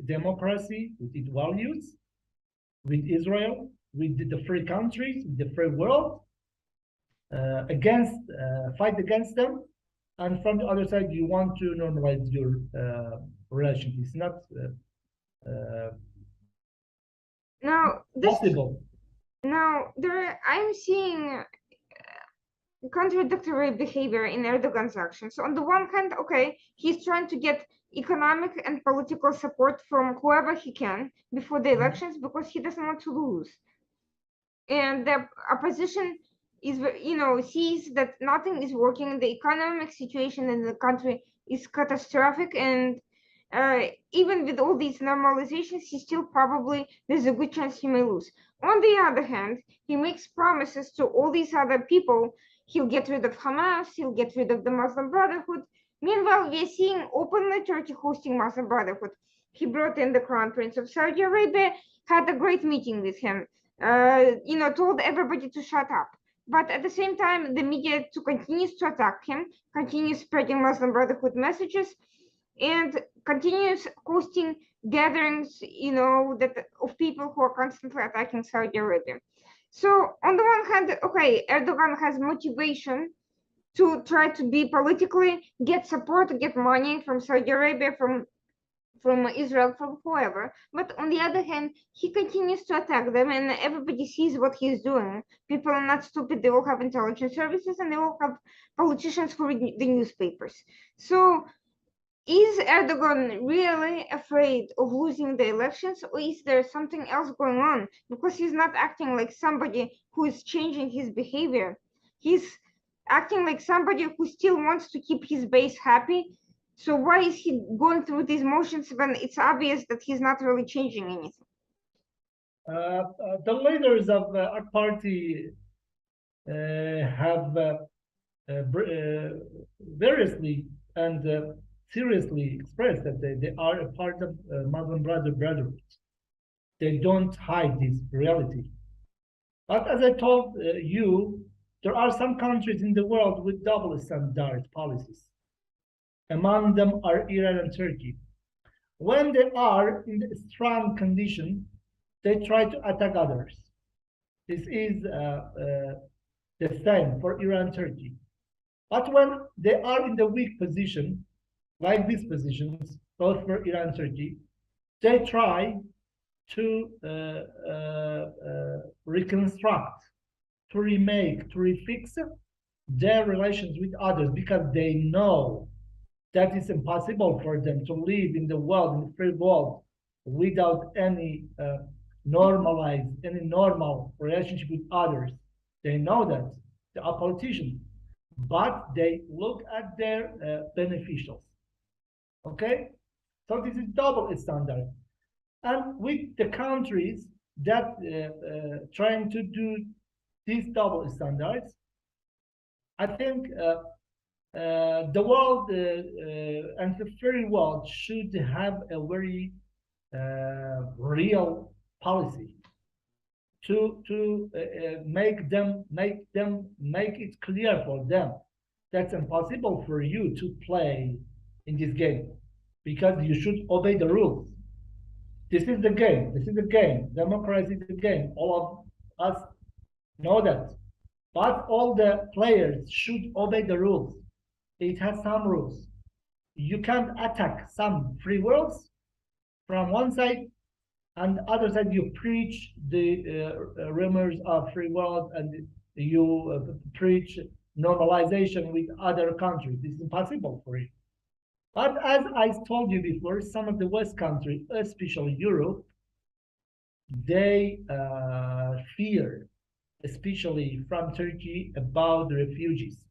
democracy, with its values, with Israel, with the free countries, with the free world, fight against them, and from the other side you want to normalize your relations. It's not Now, this possible. now there I'm seeing contradictory behavior in Erdogan's actions. So on the one hand, okay, he's trying to get economic and political support from whoever he can before the elections because he doesn't want to lose. And the opposition is, sees that nothing is working. The economic situation in the country is catastrophic, and even with all these normalizations, he still probably there's a good chance he may lose. On the other hand, he makes promises to all these other people. He'll get rid of Hamas. He'll get rid of the Muslim Brotherhood. Meanwhile, we're seeing openly Turkey hosting Muslim Brotherhood. He brought in the Crown Prince of Saudi Arabia, had a great meeting with him, told everybody to shut up. But at the same time, the media continues to attack him, continues spreading Muslim Brotherhood messages, and continues hosting gatherings, that of people who are constantly attacking Saudi Arabia. So on the one hand, okay, Erdogan has motivation to try to be politically, get support, get money from Saudi Arabia, from Israel, from whoever. But on the other hand, he continues to attack them, and everybody sees what he's doing. People are not stupid. They all have intelligence services, and they all have politicians who read the newspapers. So is Erdogan really afraid of losing the elections, or is there something else going on? Because he's not acting like somebody who is changing his behavior. He's acting like somebody who still wants to keep his base happy. So why is he going through these motions when it's obvious that he's not really changing anything? The leaders of AK Party have variously and seriously expressed that they are a part of Muslim Brotherhood. They don't hide this reality. But as I told you, there are some countries in the world with double standard policies. Among them are Iran and Turkey. When they are in a strong condition, they try to attack others. This is the same for Iran and Turkey. But when they are in the weak position, like these positions, both for Iran and Turkey, they try to reconstruct, to remake, to refix their relations with others, because they know that it's impossible for them to live in the world, in the free world, without any normal relationship with others. They know that. They are politicians, but they look at their beneficials. Okay? So this is double standard. And with the countries that trying to do these double standards, I think the world and the free world should have a very real policy to make it clear for them that's impossible for you to play in this game because you should obey the rules. This is the game. This is the game. Democracy is the game. All of us know that. But all the players should obey the rules. It has some rules. You can't attack some free worlds from one side, and the other side you preach the rumors of free world, and you preach normalization with other countries. This is impossible for you. But as I told you before, some of the West countries, especially Europe, they fear, especially from Turkey, about the refugees.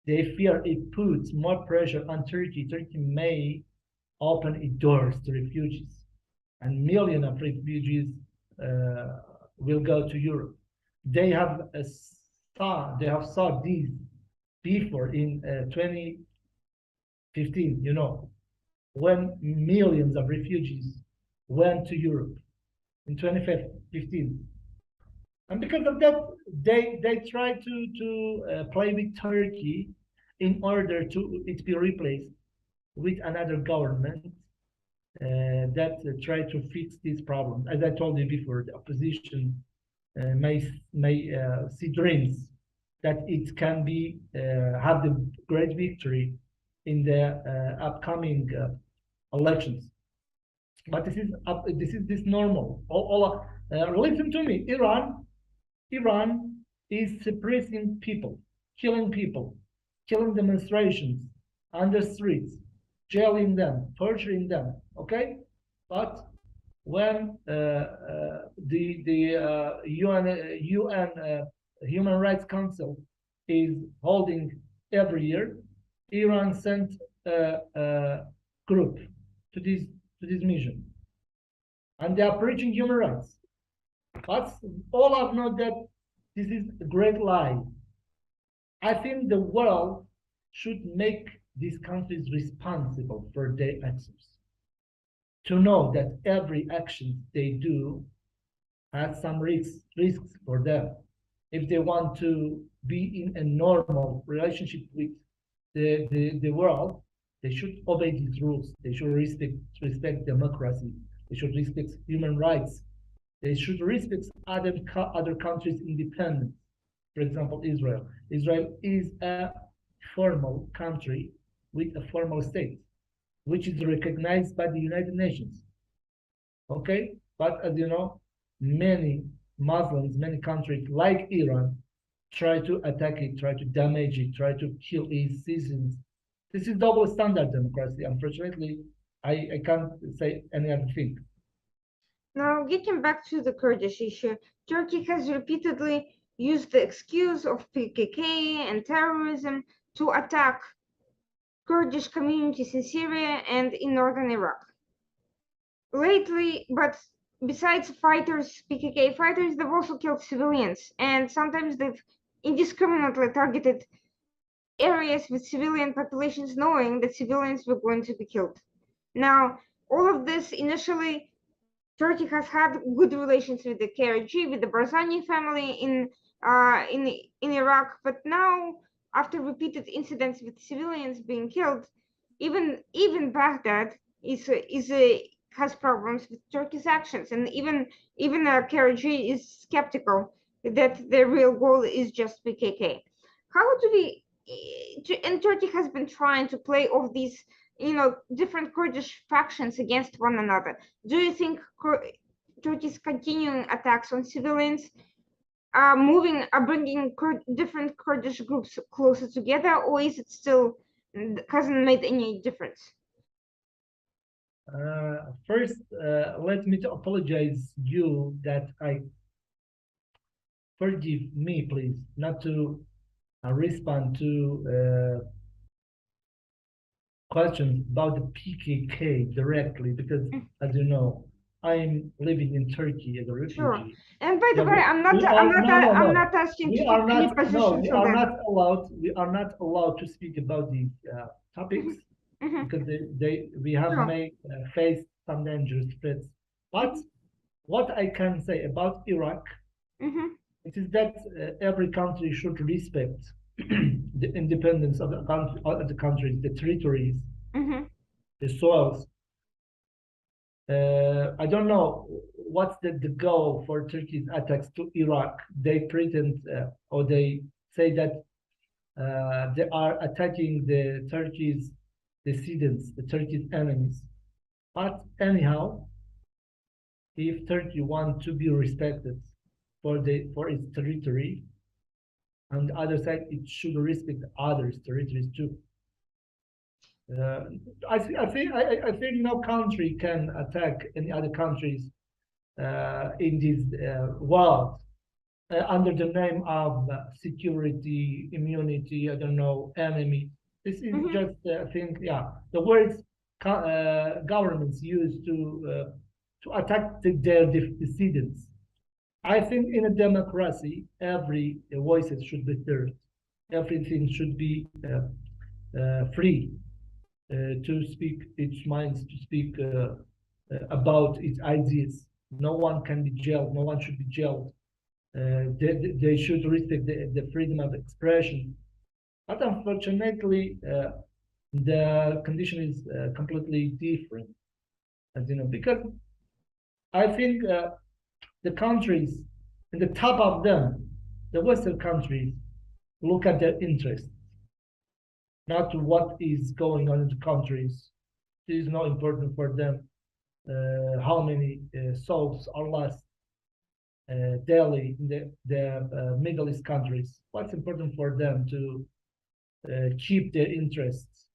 They fear it puts more pressure on Turkey. Turkey may open its doors to refugees, and millions of refugees will go to Europe. They have saw this before in 2015, when millions of refugees went to Europe in 2015. And because of that, they try to play with Turkey in order to it be replaced with another government that try to fix these problems. As I told you before, the opposition may see dreams that it can be have the great victory in the upcoming elections. But this is normal. Listen to me. Iran is suppressing people, killing demonstrations on the streets, jailing them, torturing them. Okay, but when the UN Human Rights Council is holding every year, Iran sent a group to this mission, and they are preaching human rights. But all of know that this is a great lie. I think the world should make these countries responsible for their actions. To know that every action they do has some risks for them. If they want to be in a normal relationship with the world, they should obey these rules. They should respect democracy. They should respect human rights. They should respect other countries' independence. For example, Israel. Israel is a formal country with a formal state, which is recognized by the United Nations. Okay? But as you know, many Muslims, many countries like Iran try to attack it, try to damage it, try to kill its citizens. This is double standard democracy. Unfortunately, I can't say any other thing. Now, getting back to the Kurdish issue, Turkey has repeatedly used the excuse of PKK and terrorism to attack Kurdish communities in Syria and in northern Iraq. Lately, but besides PKK fighters, they've also killed civilians, and sometimes they've indiscriminately targeted areas with civilian populations, knowing that civilians were going to be killed. Now, all of this initially, Turkey has had good relations with the KRG, with the Barzani family in Iraq, but now, after repeated incidents with civilians being killed, even Baghdad has problems with Turkey's actions, and even KRG is skeptical that their real goal is just PKK. How do we? And Turkey has been trying to play off these, different Kurdish factions against one another. Do you think Turkey's continuing attacks on civilians are bringing different Kurdish groups closer together, or is it still hasn't made any difference? First, let me apologize you that I forgive me, please, not to respond to questions about the PKK directly, because as you know, I'm living in Turkey as a refugee. Sure. And by the way, I'm not asking you to take any positions on that. We are not allowed to speak about these topics because we have faced some dangerous threats. But what I can say about Iraq, it is that every country should respect the independence of the countries, the territories, Mm-hmm. the soils. I don't know what's the goal for Turkey's attacks to Iraq. They pretend or they say that they are attacking the Turkey's dissidents, the Turkey's enemies. But anyhow, if Turkey wants to be respected for its territory, on the other side, it should respect others' territories too. Uh, I think no country can attack any other countries in this world under the name of security, immunity, I don't know, enemy. This is Mm-hmm. just, I think, yeah, the words governments use to attack their dissidents. I think in a democracy, every voices should be heard. Everything should be free to speak its minds, to speak about its ideas. No one can be jailed. No one should be jailed. They should respect the freedom of expression. But unfortunately, the condition is completely different, as you know, because I think the countries, in the top of them, the Western countries, look at their interests, not what is going on in the countries. It is not important for them how many souls are lost daily in the Middle East countries. What's important for them to keep their interests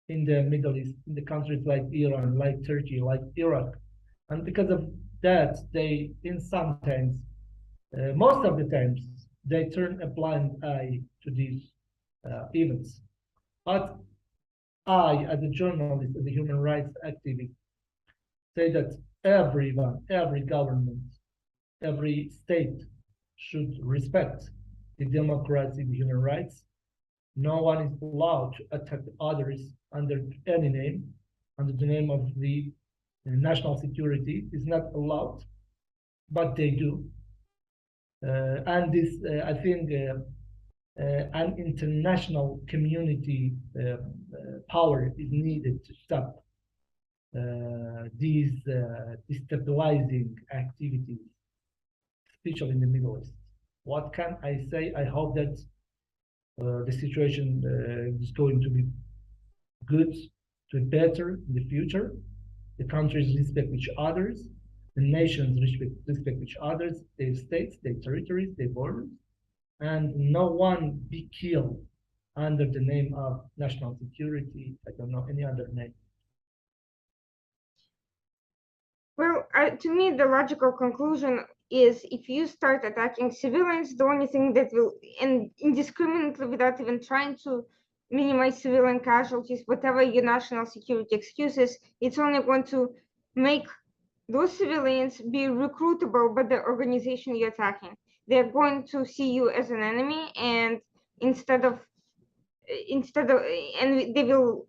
in the Middle East, in the countries like Iran, like Turkey, like Iraq. And because of that, they, in sometimes, most of the times, they turn a blind eye to these events. But I, as a journalist, as a human rights activist, say that everyone, every government, every state should respect the democracy, the human rights. No one is allowed to attack others under any name, under the name of the national security. Is not allowed, but they do. And this, I think, an international community power is needed to stop these destabilizing activities, especially in the Middle East. What can I say? I hope that the situation is going to be good, to be better in the future. The countries respect each others, the nations respect each others, their states, their territories, their borders, and no one be killed under the name of national security. I don't know any other name. Well, to me, the logical conclusion is if you start attacking civilians, the only thing that will, and indiscriminately without even trying to minimize civilian casualties, whatever your national security excuses, it's only going to make those civilians be recruitable by the organization you're attacking. They're going to see you as an enemy, and instead of, and they will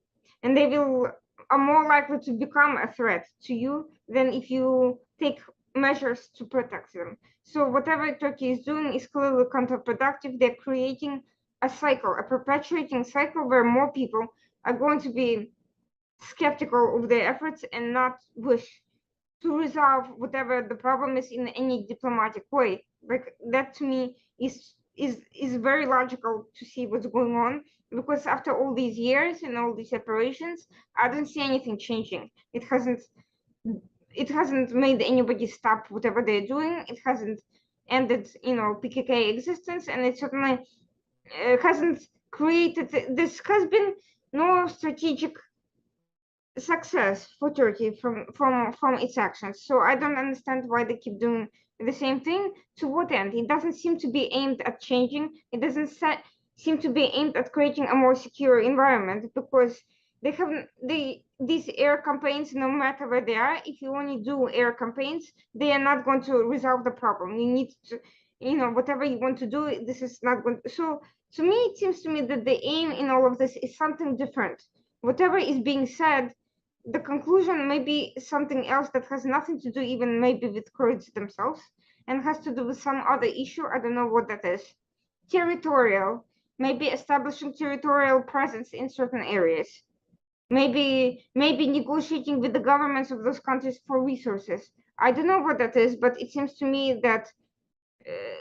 are more likely to become a threat to you than if you take measures to protect them. So whatever Turkey is doing is clearly counterproductive. They're creating a cycle, a perpetuating cycle where more people are going to be skeptical of their efforts and not wish to resolve whatever the problem is in any diplomatic way. Like that to me is very logical to see what's going on, because after all these years and all these separations, I don't see anything changing. It hasn't made anybody stop whatever they're doing. It hasn't ended, PKK existence, and it certainly hasn't created. This has been no strategic success for Turkey from its actions. So I don't understand why they keep doing the same thing. To what end? It doesn't seem to be aimed at changing. It doesn't seem to be aimed at creating a more secure environment, because they haven't these air campaigns, no matter where they are, if you only do air campaigns, they are not going to resolve the problem. You need to, whatever you want to do, this is not going to. So to me, it seems to me that the aim in all of this is something different. Whatever is being said, the conclusion may be something else that has nothing to do even maybe with Kurds themselves, and has to do with some other issue. I don't know what that is. Territorial. maybe establishing territorial presence in certain areas, maybe negotiating with the governments of those countries for resources. I don't know what that is, but it seems to me that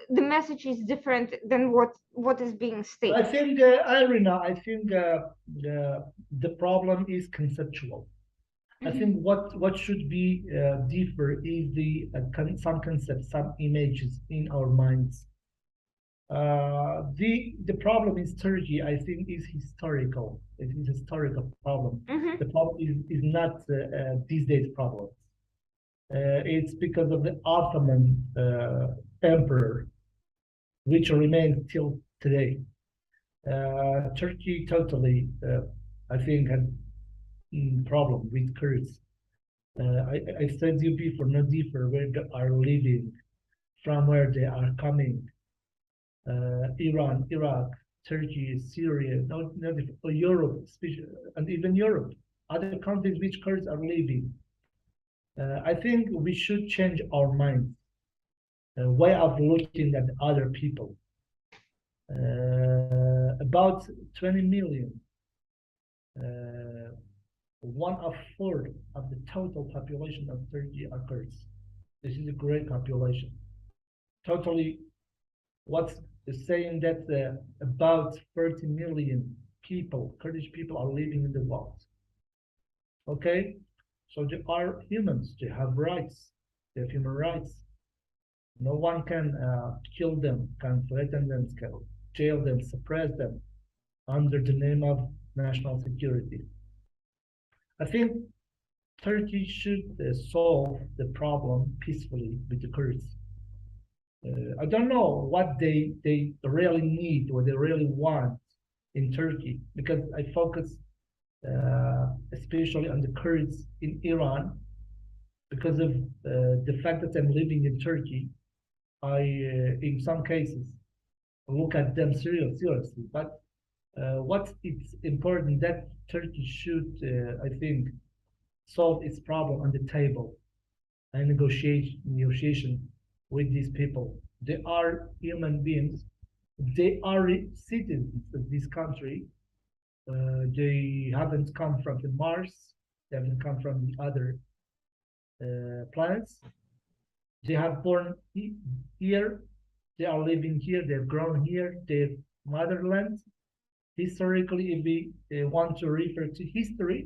the message is different than what is being stated. I think, Irina, I think the problem is conceptual. I think what should be deeper is some concepts, some images in our minds. The problem is Turkey, I think, is historical. It is a historical problem. The problem is not these days problem. It's because of the Ottoman emperor, which remains till today. Turkey totally, I think, had problem with Kurds. I said you before, not deeper, where they are living, from where they are coming. Iran, Iraq, Turkey, Syria, Europe, and even Europe, other countries which Kurds are living. I think we should change our minds, way of looking at other people. About 20 million, 1/4 of the total population of Turkey are Kurds. This is a great population. Totally, what's saying that about 30 million people, Kurdish people, are living in the world. Okay, so they are humans. They have rights. They have human rights. No one can kill them, can threaten them, can jail them, suppress them under the name of national security. I think Turkey should solve the problem peacefully with the Kurds. I don't know what they really need, what they really want in Turkey, because I focus especially on the Kurds in Iran, because of the fact that I'm living in Turkey. I, in some cases, look at them seriously. But what it's important that Turkey should, I think, solve its problem on the table and negotiation with these people. They are human beings. They are citizens of this country. They haven't come from the Mars. They haven't come from the other planets. They have born here. They are living here. They've grown here. Their motherland. Historically, if we want to refer to history,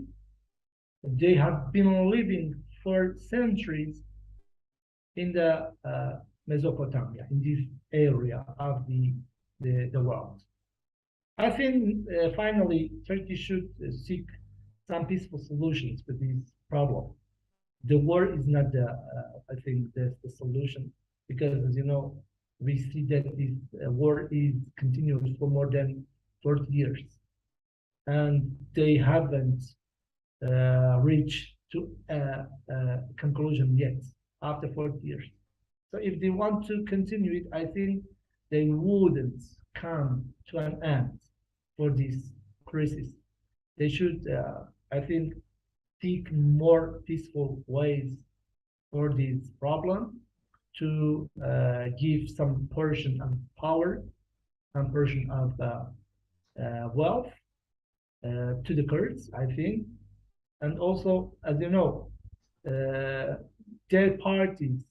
they have been living for centuries in the Mesopotamia, in this area of the world. I think finally Turkey should seek some peaceful solutions to this problem. The war is not I think, the solution, because, as you know, we see that this war is continuous for more than 40 years, and they haven't reached to a conclusion yet after 40 years. So if they want to continue it, I think they wouldn't come to an end for this crisis. They should, I think, seek more peaceful ways for this problem, to give some portion of power, some portion of wealth to the Kurds, I think. And also, as you know, their parties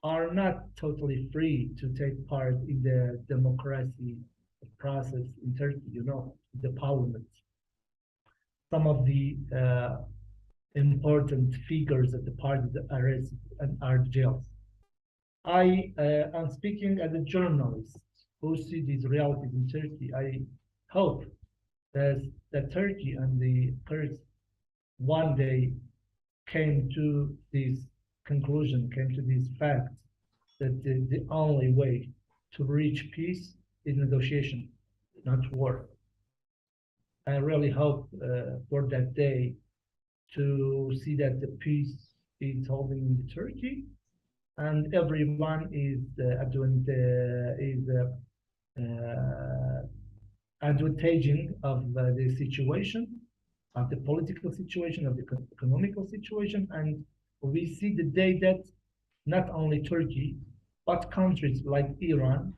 are not totally free to take part in the democracy process in Turkey, you know, the parliament. Some of the important figures of the party are arrested and are jailed. I am speaking as a journalist who see these realities in Turkey. I hope that Turkey and the Kurds one day came to this conclusion, came to this fact, that the only way to reach peace is negotiation, not war. I really hope for that day to see that the peace is holding in Turkey, and everyone is advantaging of the situation, of the political situation, of the economical situation. And we see the day that not only Turkey, but countries like Iran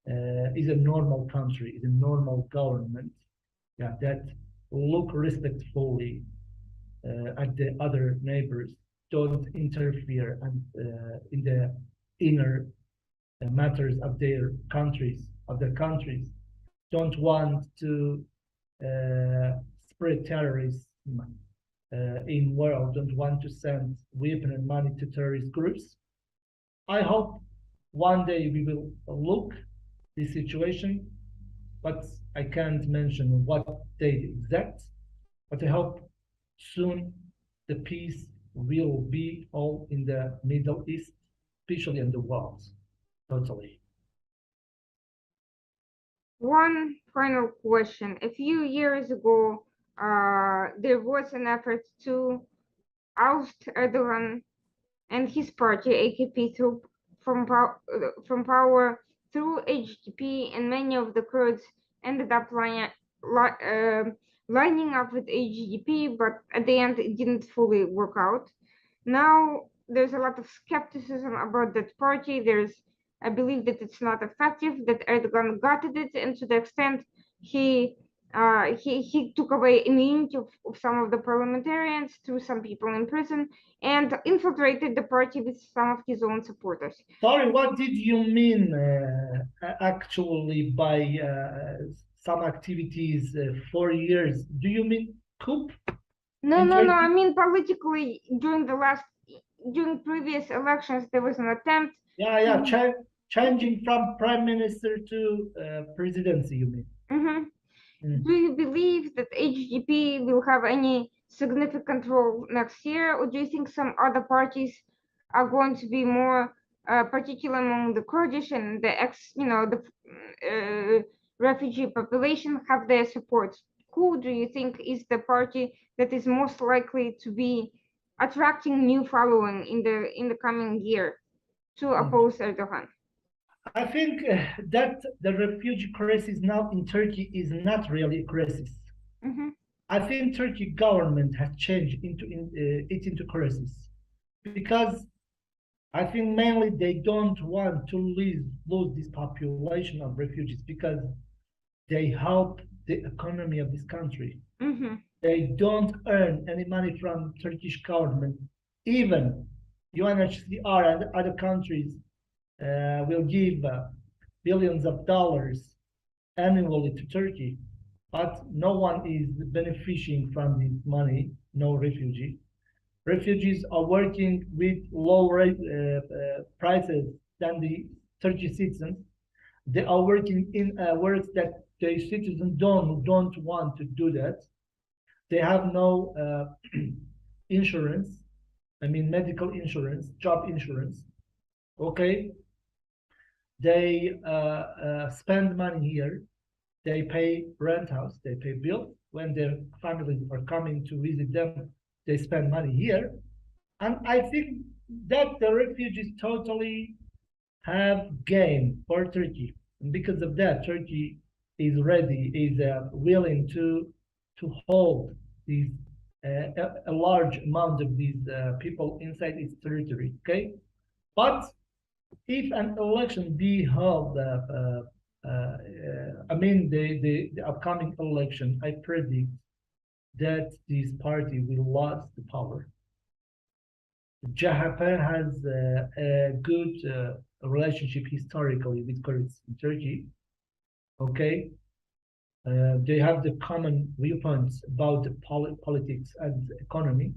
is a normal country, is a normal government, yeah, that look respectfully at the other neighbors, don't interfere and in the inner matters of their countries, don't want to spread terrorism in world, don't want to send weapon and money to terrorist groups. I hope one day we will look this situation, but I can't mention what date exact, but I hope soon the peace will be all in the Middle East, especially in the world, totally. One final question. A few years ago, there was an effort to oust Erdogan and his party, AKP, from power through HDP, and many of the Kurds ended up lining up with HDP, but at the end it didn't fully work out. Now there's a lot of skepticism about that party. I believe that it's not effective, that Erdogan gutted it, and to the extent he took away immunity of some of the parliamentarians, threw some people in prison, and infiltrated the party with some of his own supporters. Sorry, what did you mean actually by some activities 4 years? Do you mean coup? No, I mean politically, during previous elections, there was an attempt. Yeah, changing from prime minister to presidency, you mean? Do you believe that HDP will have any significant role next year, or do you think some other parties are going to be more particular among the Kurdish and the refugee population have their support? Who do you think is the party that is most likely to be attracting new following in the coming year to oppose Erdogan? I think that the refugee crisis now in Turkey is not really a crisis. I think Turkey government has changed into crisis because I think mainly they don't want to lose this population of refugees because they help the economy of this country. They don't earn any money from Turkish government. Even UNHCR and other countries will give billions of dollars annually to Turkey, but no one is benefiting from this money, no refugee. Refugees are working with low prices than the Turkish citizens. They are working in works that the citizens don't want to do that. They have no insurance, I mean medical insurance, job insurance. Okay, they spend money here, they pay rent house, they pay bill. When their families are coming to visit them, they spend money here. And I think that the refugees totally have gain for Turkey. And because of that, Turkey is ready, is willing to hold these a large amount of these people inside its territory. Okay, but if an election be held, I mean the upcoming election, I predict that this party will lose the power. CHP has a good relationship historically with Kurds in Turkey. Okay, they have the common viewpoints about the politics and economy.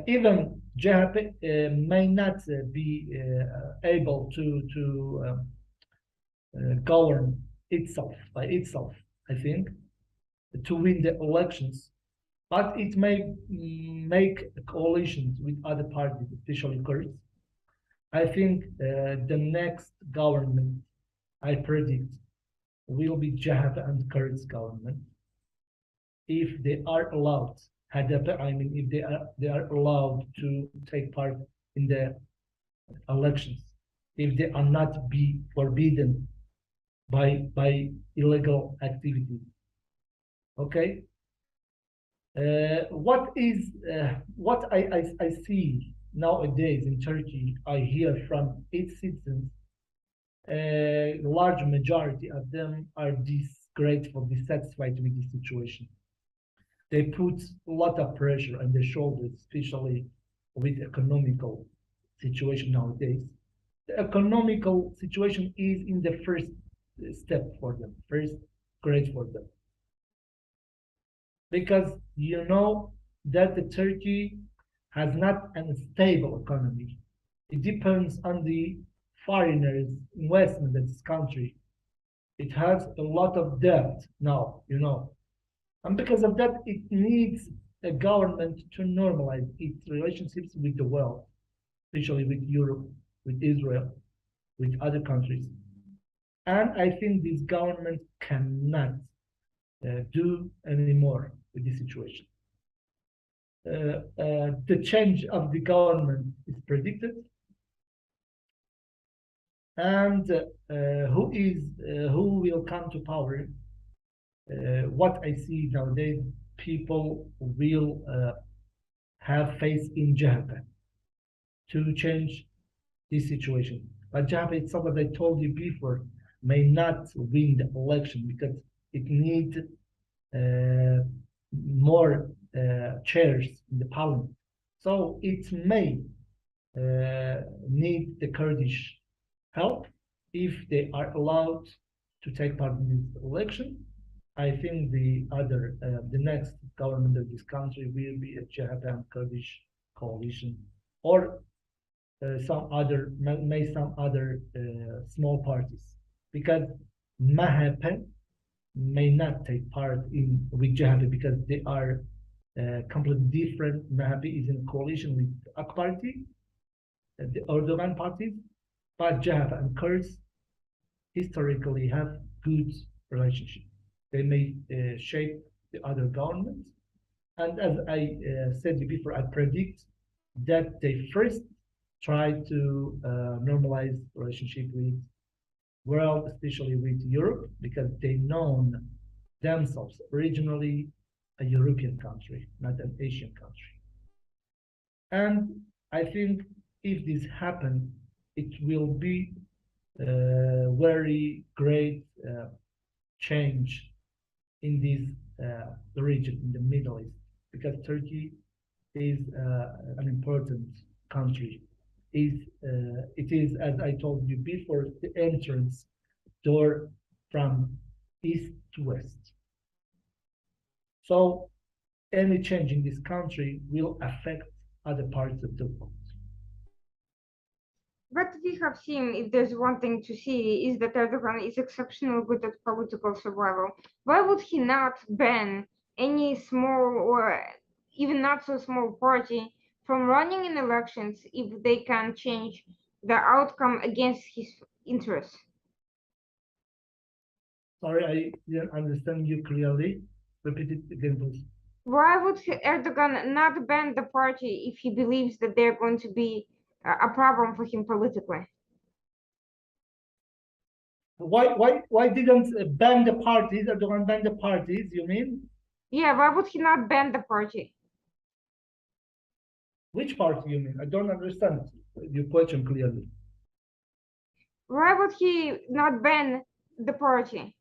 Even CHP may not be able to govern itself by itself, I think, to win the elections, but it may make coalitions with other parties, especially Kurds. I think the next government, I predict, will be CHP and Kurds government if they are allowed. HDP, I mean, if they are allowed to take part in the elections, if they are not be forbidden by illegal activities. Okay. What I see nowadays in Turkey, I hear from its citizens, a large majority of them are disgrateful, dissatisfied with the situation. They put a lot of pressure on their shoulders, especially with economical situation nowadays. The economical situation is in the first step for them, first grade for them. Because you know that the Turkey has not a stable economy. It depends on the foreigners' investment in this country. It has a lot of debt now, you know. And because of that, it needs a government to normalize its relationships with the world, especially with Europe, with Israel, with other countries. And I think this government cannot do anymore with this situation. The change of the government is predicted, and who will come to power? What I see nowadays, people will have faith in Japan to change this situation. But Japan itself, as I told you before, may not win the election because it needs more chairs in the parliament. So it may need the Kurdish help if they are allowed to take part in this election. I think the next government of this country will be a Japan Kurdish coalition, or some other small parties, because MHP may not take part in with Japan because they are completely different. MHP is in coalition with AK Party, the Erdogan parties, but Japan and Kurds historically have good relationship. They may shape the other governments, and as I said before, I predict that they first try to normalize relationship with world, especially with Europe, because they know themselves originally a European country, not an Asian country. And I think if this happens, it will be a very great change in this region, in the Middle East, because Turkey is an important country. It is, as I told you before, the entrance door from east to west. So any change in this country will affect other parts of the world. But we have seen, if there's one thing to see, is that Erdogan is exceptionally good at political survival. Why would he not ban any small or even not so small party from running in elections if they can change the outcome against his interests? Sorry, I didn't understand you clearly. Repeat it again, please. Why would Erdogan not ban the party if he believes that they're going to be a problem for him politically? Why didn't ban the parties? Erdogan ban the parties, you mean? Yeah, why would he not ban the party? Which party you mean? I don't understand your question clearly. Why would he not ban the party?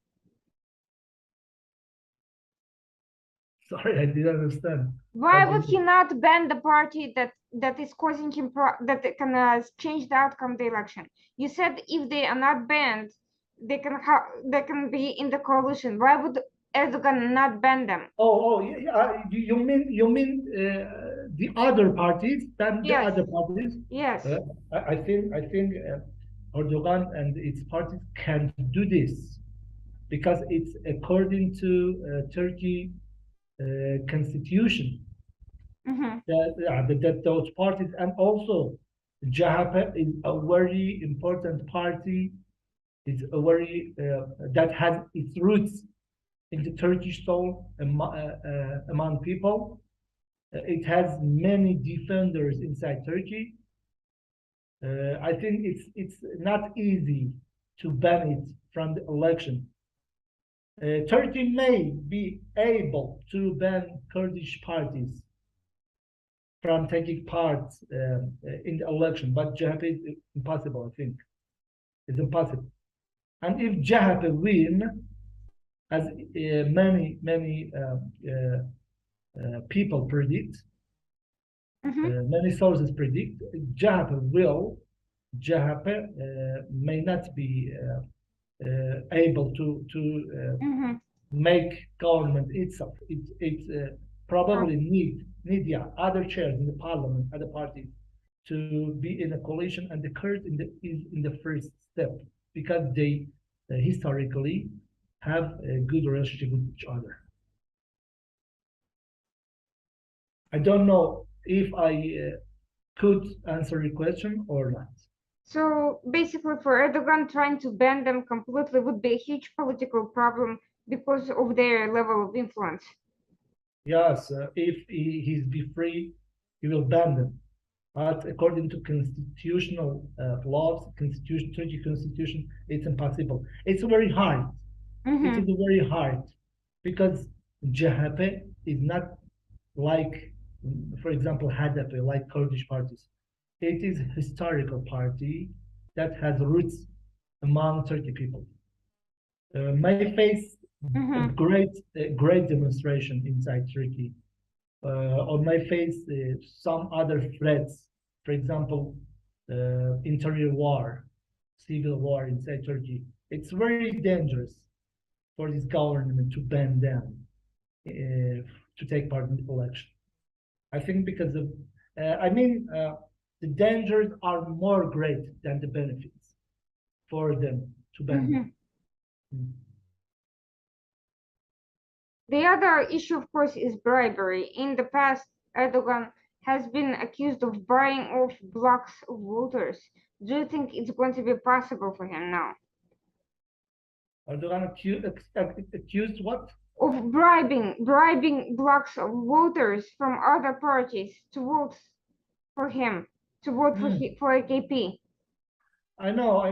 Sorry, I didn't understand. Why would he not ban the party that is causing him that can change the outcome of the election? You said if they are not banned, they can be in the coalition. Why would Erdogan not ban them? Yeah. You mean the other parties than Yes. the other parties? Yes. I think Erdogan and its parties can do this because it's according to Turkey constitution that those parties, and also JHP is a very important party. It's a very that has its roots in the Turkish soul among people. It has many defenders inside Turkey. I think it's not easy to ban it from the election. Turkey may be able to ban Kurdish parties from taking part in the election, but JHP is impossible, I think. It's impossible. And if JHP win, as many people predict, many sources predict, JHP may not be able to make government itself. It probably need other chairs in the parliament, other parties, to be in a coalition, and the Kurds is in the first step because they historically have a good relationship with each other. I don't know if I could answer your question or not. So basically, for Erdogan, trying to ban them completely would be a huge political problem because of their level of influence. Yes, if he's be free, he will ban them. But according to constitutional laws, Turkey constitution, it's impossible. It's very hard. It is very hard because CHP is not like, for example, HDP, like Kurdish parties. It is a historical party that has roots among Turkey people. May face a great demonstration inside Turkey, or may face some other threats. For example, interior war, civil war inside Turkey. It's very dangerous for this government to ban them to take part in the election. I think because of, the dangers are more great than the benefits for them to ban them. The other issue, of course, is bribery. In the past, Erdogan has been accused of buying off blocks of voters. Do you think it's going to be possible for him now? Erdogan accused what? Of bribing blocks of voters from other parties to vote for him, to vote for AKP. I know.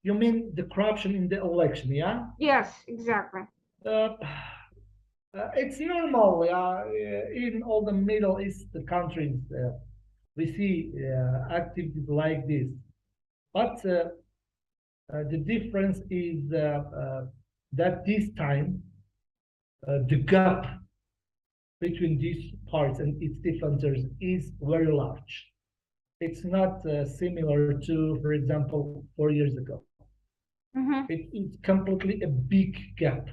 You mean the corruption in the election, yeah? Yes, exactly. It's normal in all the Middle East countries. We see activities like this, but the difference is that this time the gap between these parts and its defenders is very large. It's not similar to, for example, 4 years ago. It's completely a big gap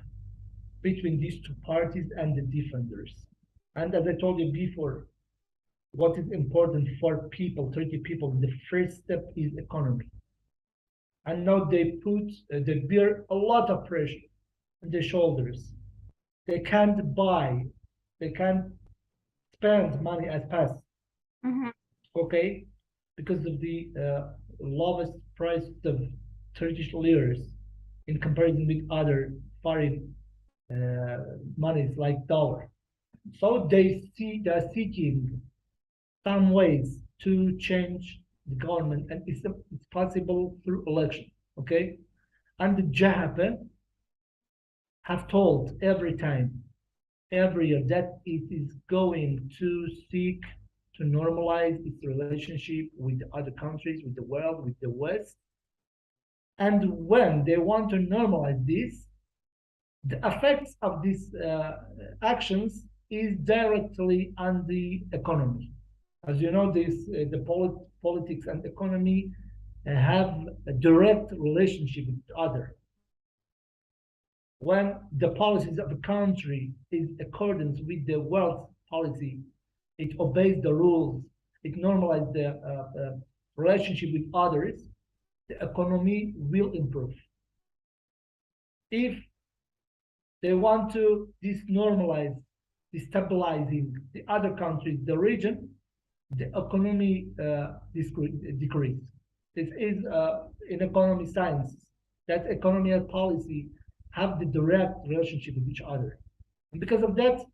between these two parties and the defenders. And as I told you before, what is important for people, Turkey people, the first step is economy. And now they bear a lot of pressure on their shoulders. They can't buy, they can't spend money as fast, okay? Because of the lowest price of Turkish liras in comparison with other foreign monies like dollar. So they're seeking some ways to change the government, and it's possible through election, okay? And the JHP have told every year, that it is going to seek to normalize its relationship with the other countries, with the world, with the West. And when they want to normalize this, the effects of these actions is directly on the economy. As you know, the politics and economy have a direct relationship with each other. When the policies of a country is accordance with the world policy, it obeys the rules, it normalizes the relationship with others, the economy will improve. If they want to destabilizing the other countries, the region, the economy decrease. This is in economy science, that economy and policy have the direct relationship with each other. And because of that,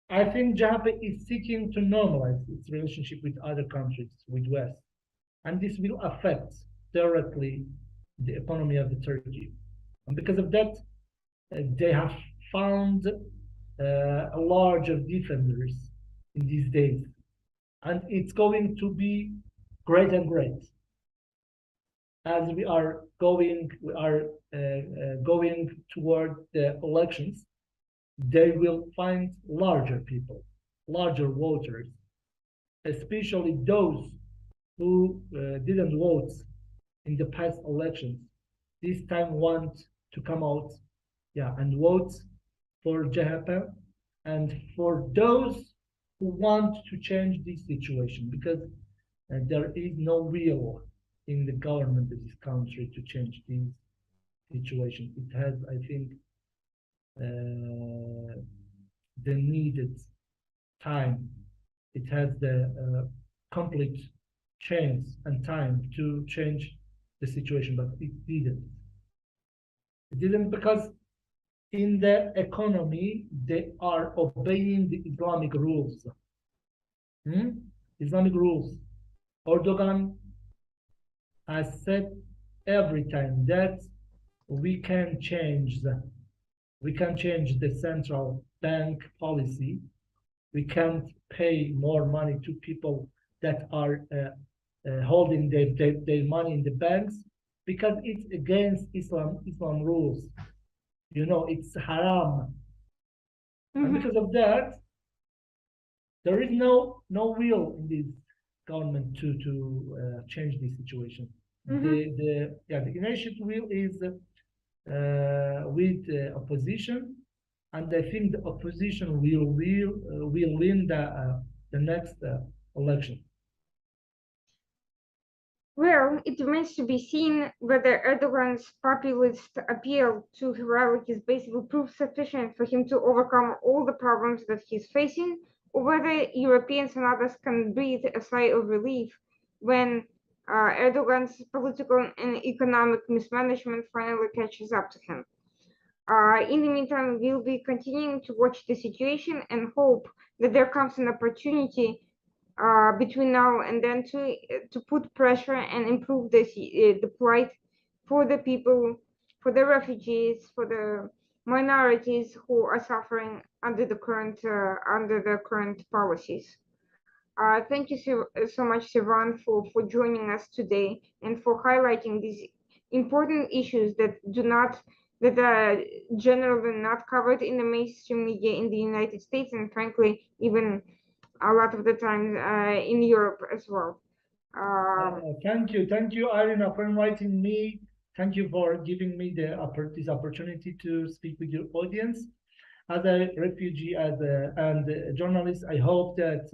I think JHP is seeking to normalize its relationship with other countries, with West. And this will affect directly the economy of the Turkey. And because of that, they have found a larger defenders in these days. And it's going to be great and great. as we are going toward the elections, they will find larger people, larger voters, especially those who didn't vote in the past elections. This time want to come out, and vote for JHP, and for those who want to change this situation, because there is no will in the government of this country to change this situation. It has, I think, the needed time. It has the complete chance and time to change the situation, but it didn't. It didn't because in the economy, they are obeying the Islamic rules. Islamic rules. Erdogan has said every time that we can change the central bank policy. We can't pay more money to people that are holding their money in the banks, because it's against Islam rules. You know, it's haram. And because of that, there is no will in this government to change this situation. The initiative will is with the opposition, and I think the opposition will win the next election. Well, it remains to be seen whether Erdogan's populist appeal to heroic is basically proof sufficient for him to overcome all the problems that he's facing, or whether Europeans and others can breathe a sigh of relief when Erdogan's political and economic mismanagement finally catches up to him. In the meantime, we'll be continuing to watch the situation and hope that there comes an opportunity between now and then to put pressure and improve the plight for the people, for the refugees, for the minorities who are suffering under the current policies. Thank you so much, Sirwan, for joining us today and for highlighting these important issues that are generally not covered in the mainstream media in the United States, and frankly, even a lot of the time in Europe as well. Thank you, Irina, for inviting me. Thank you for giving me this opportunity to speak with your audience. As a refugee, and a journalist, I hope that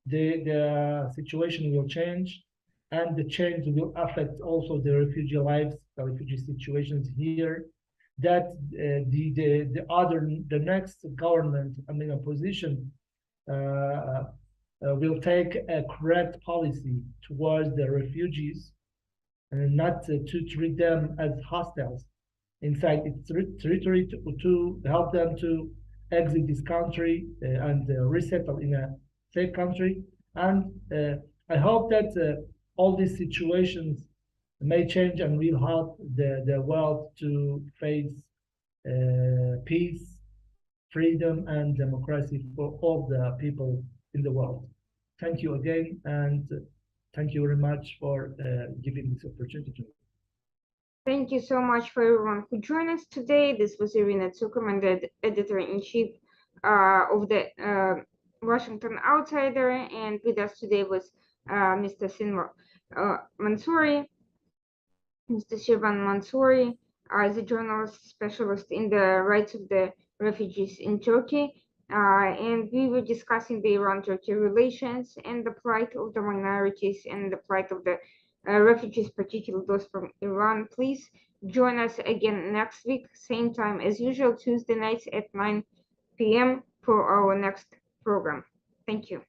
the situation will change, and the change will affect also the refugee lives, the refugee situations here. That the next government, I mean, opposition, will take a correct policy towards the refugees, and not to treat them as hostiles. In fact, it's territory to help them to exit this country and resettle in a safe country. And I hope that all these situations may change and will help the world to face peace, freedom, and democracy for all the people in the world. Thank you again, and thank you very much for giving this opportunity to me. Thank you so much for everyone who joined us today. This was Irina Zuckerman, the editor-in-chief of the Washington Outsider, and with us today was Mr. Mansouri, Mr. Sirwan Mansouri, as a journalist specialist in the rights of the refugees in Turkey. And we were discussing the Iran-Turkey relations and the plight of the minorities and the plight of the refugees, particularly those from Iran. Please join us again next week, same time as usual, Tuesday nights at 9 p.m. for our next program. Thank you.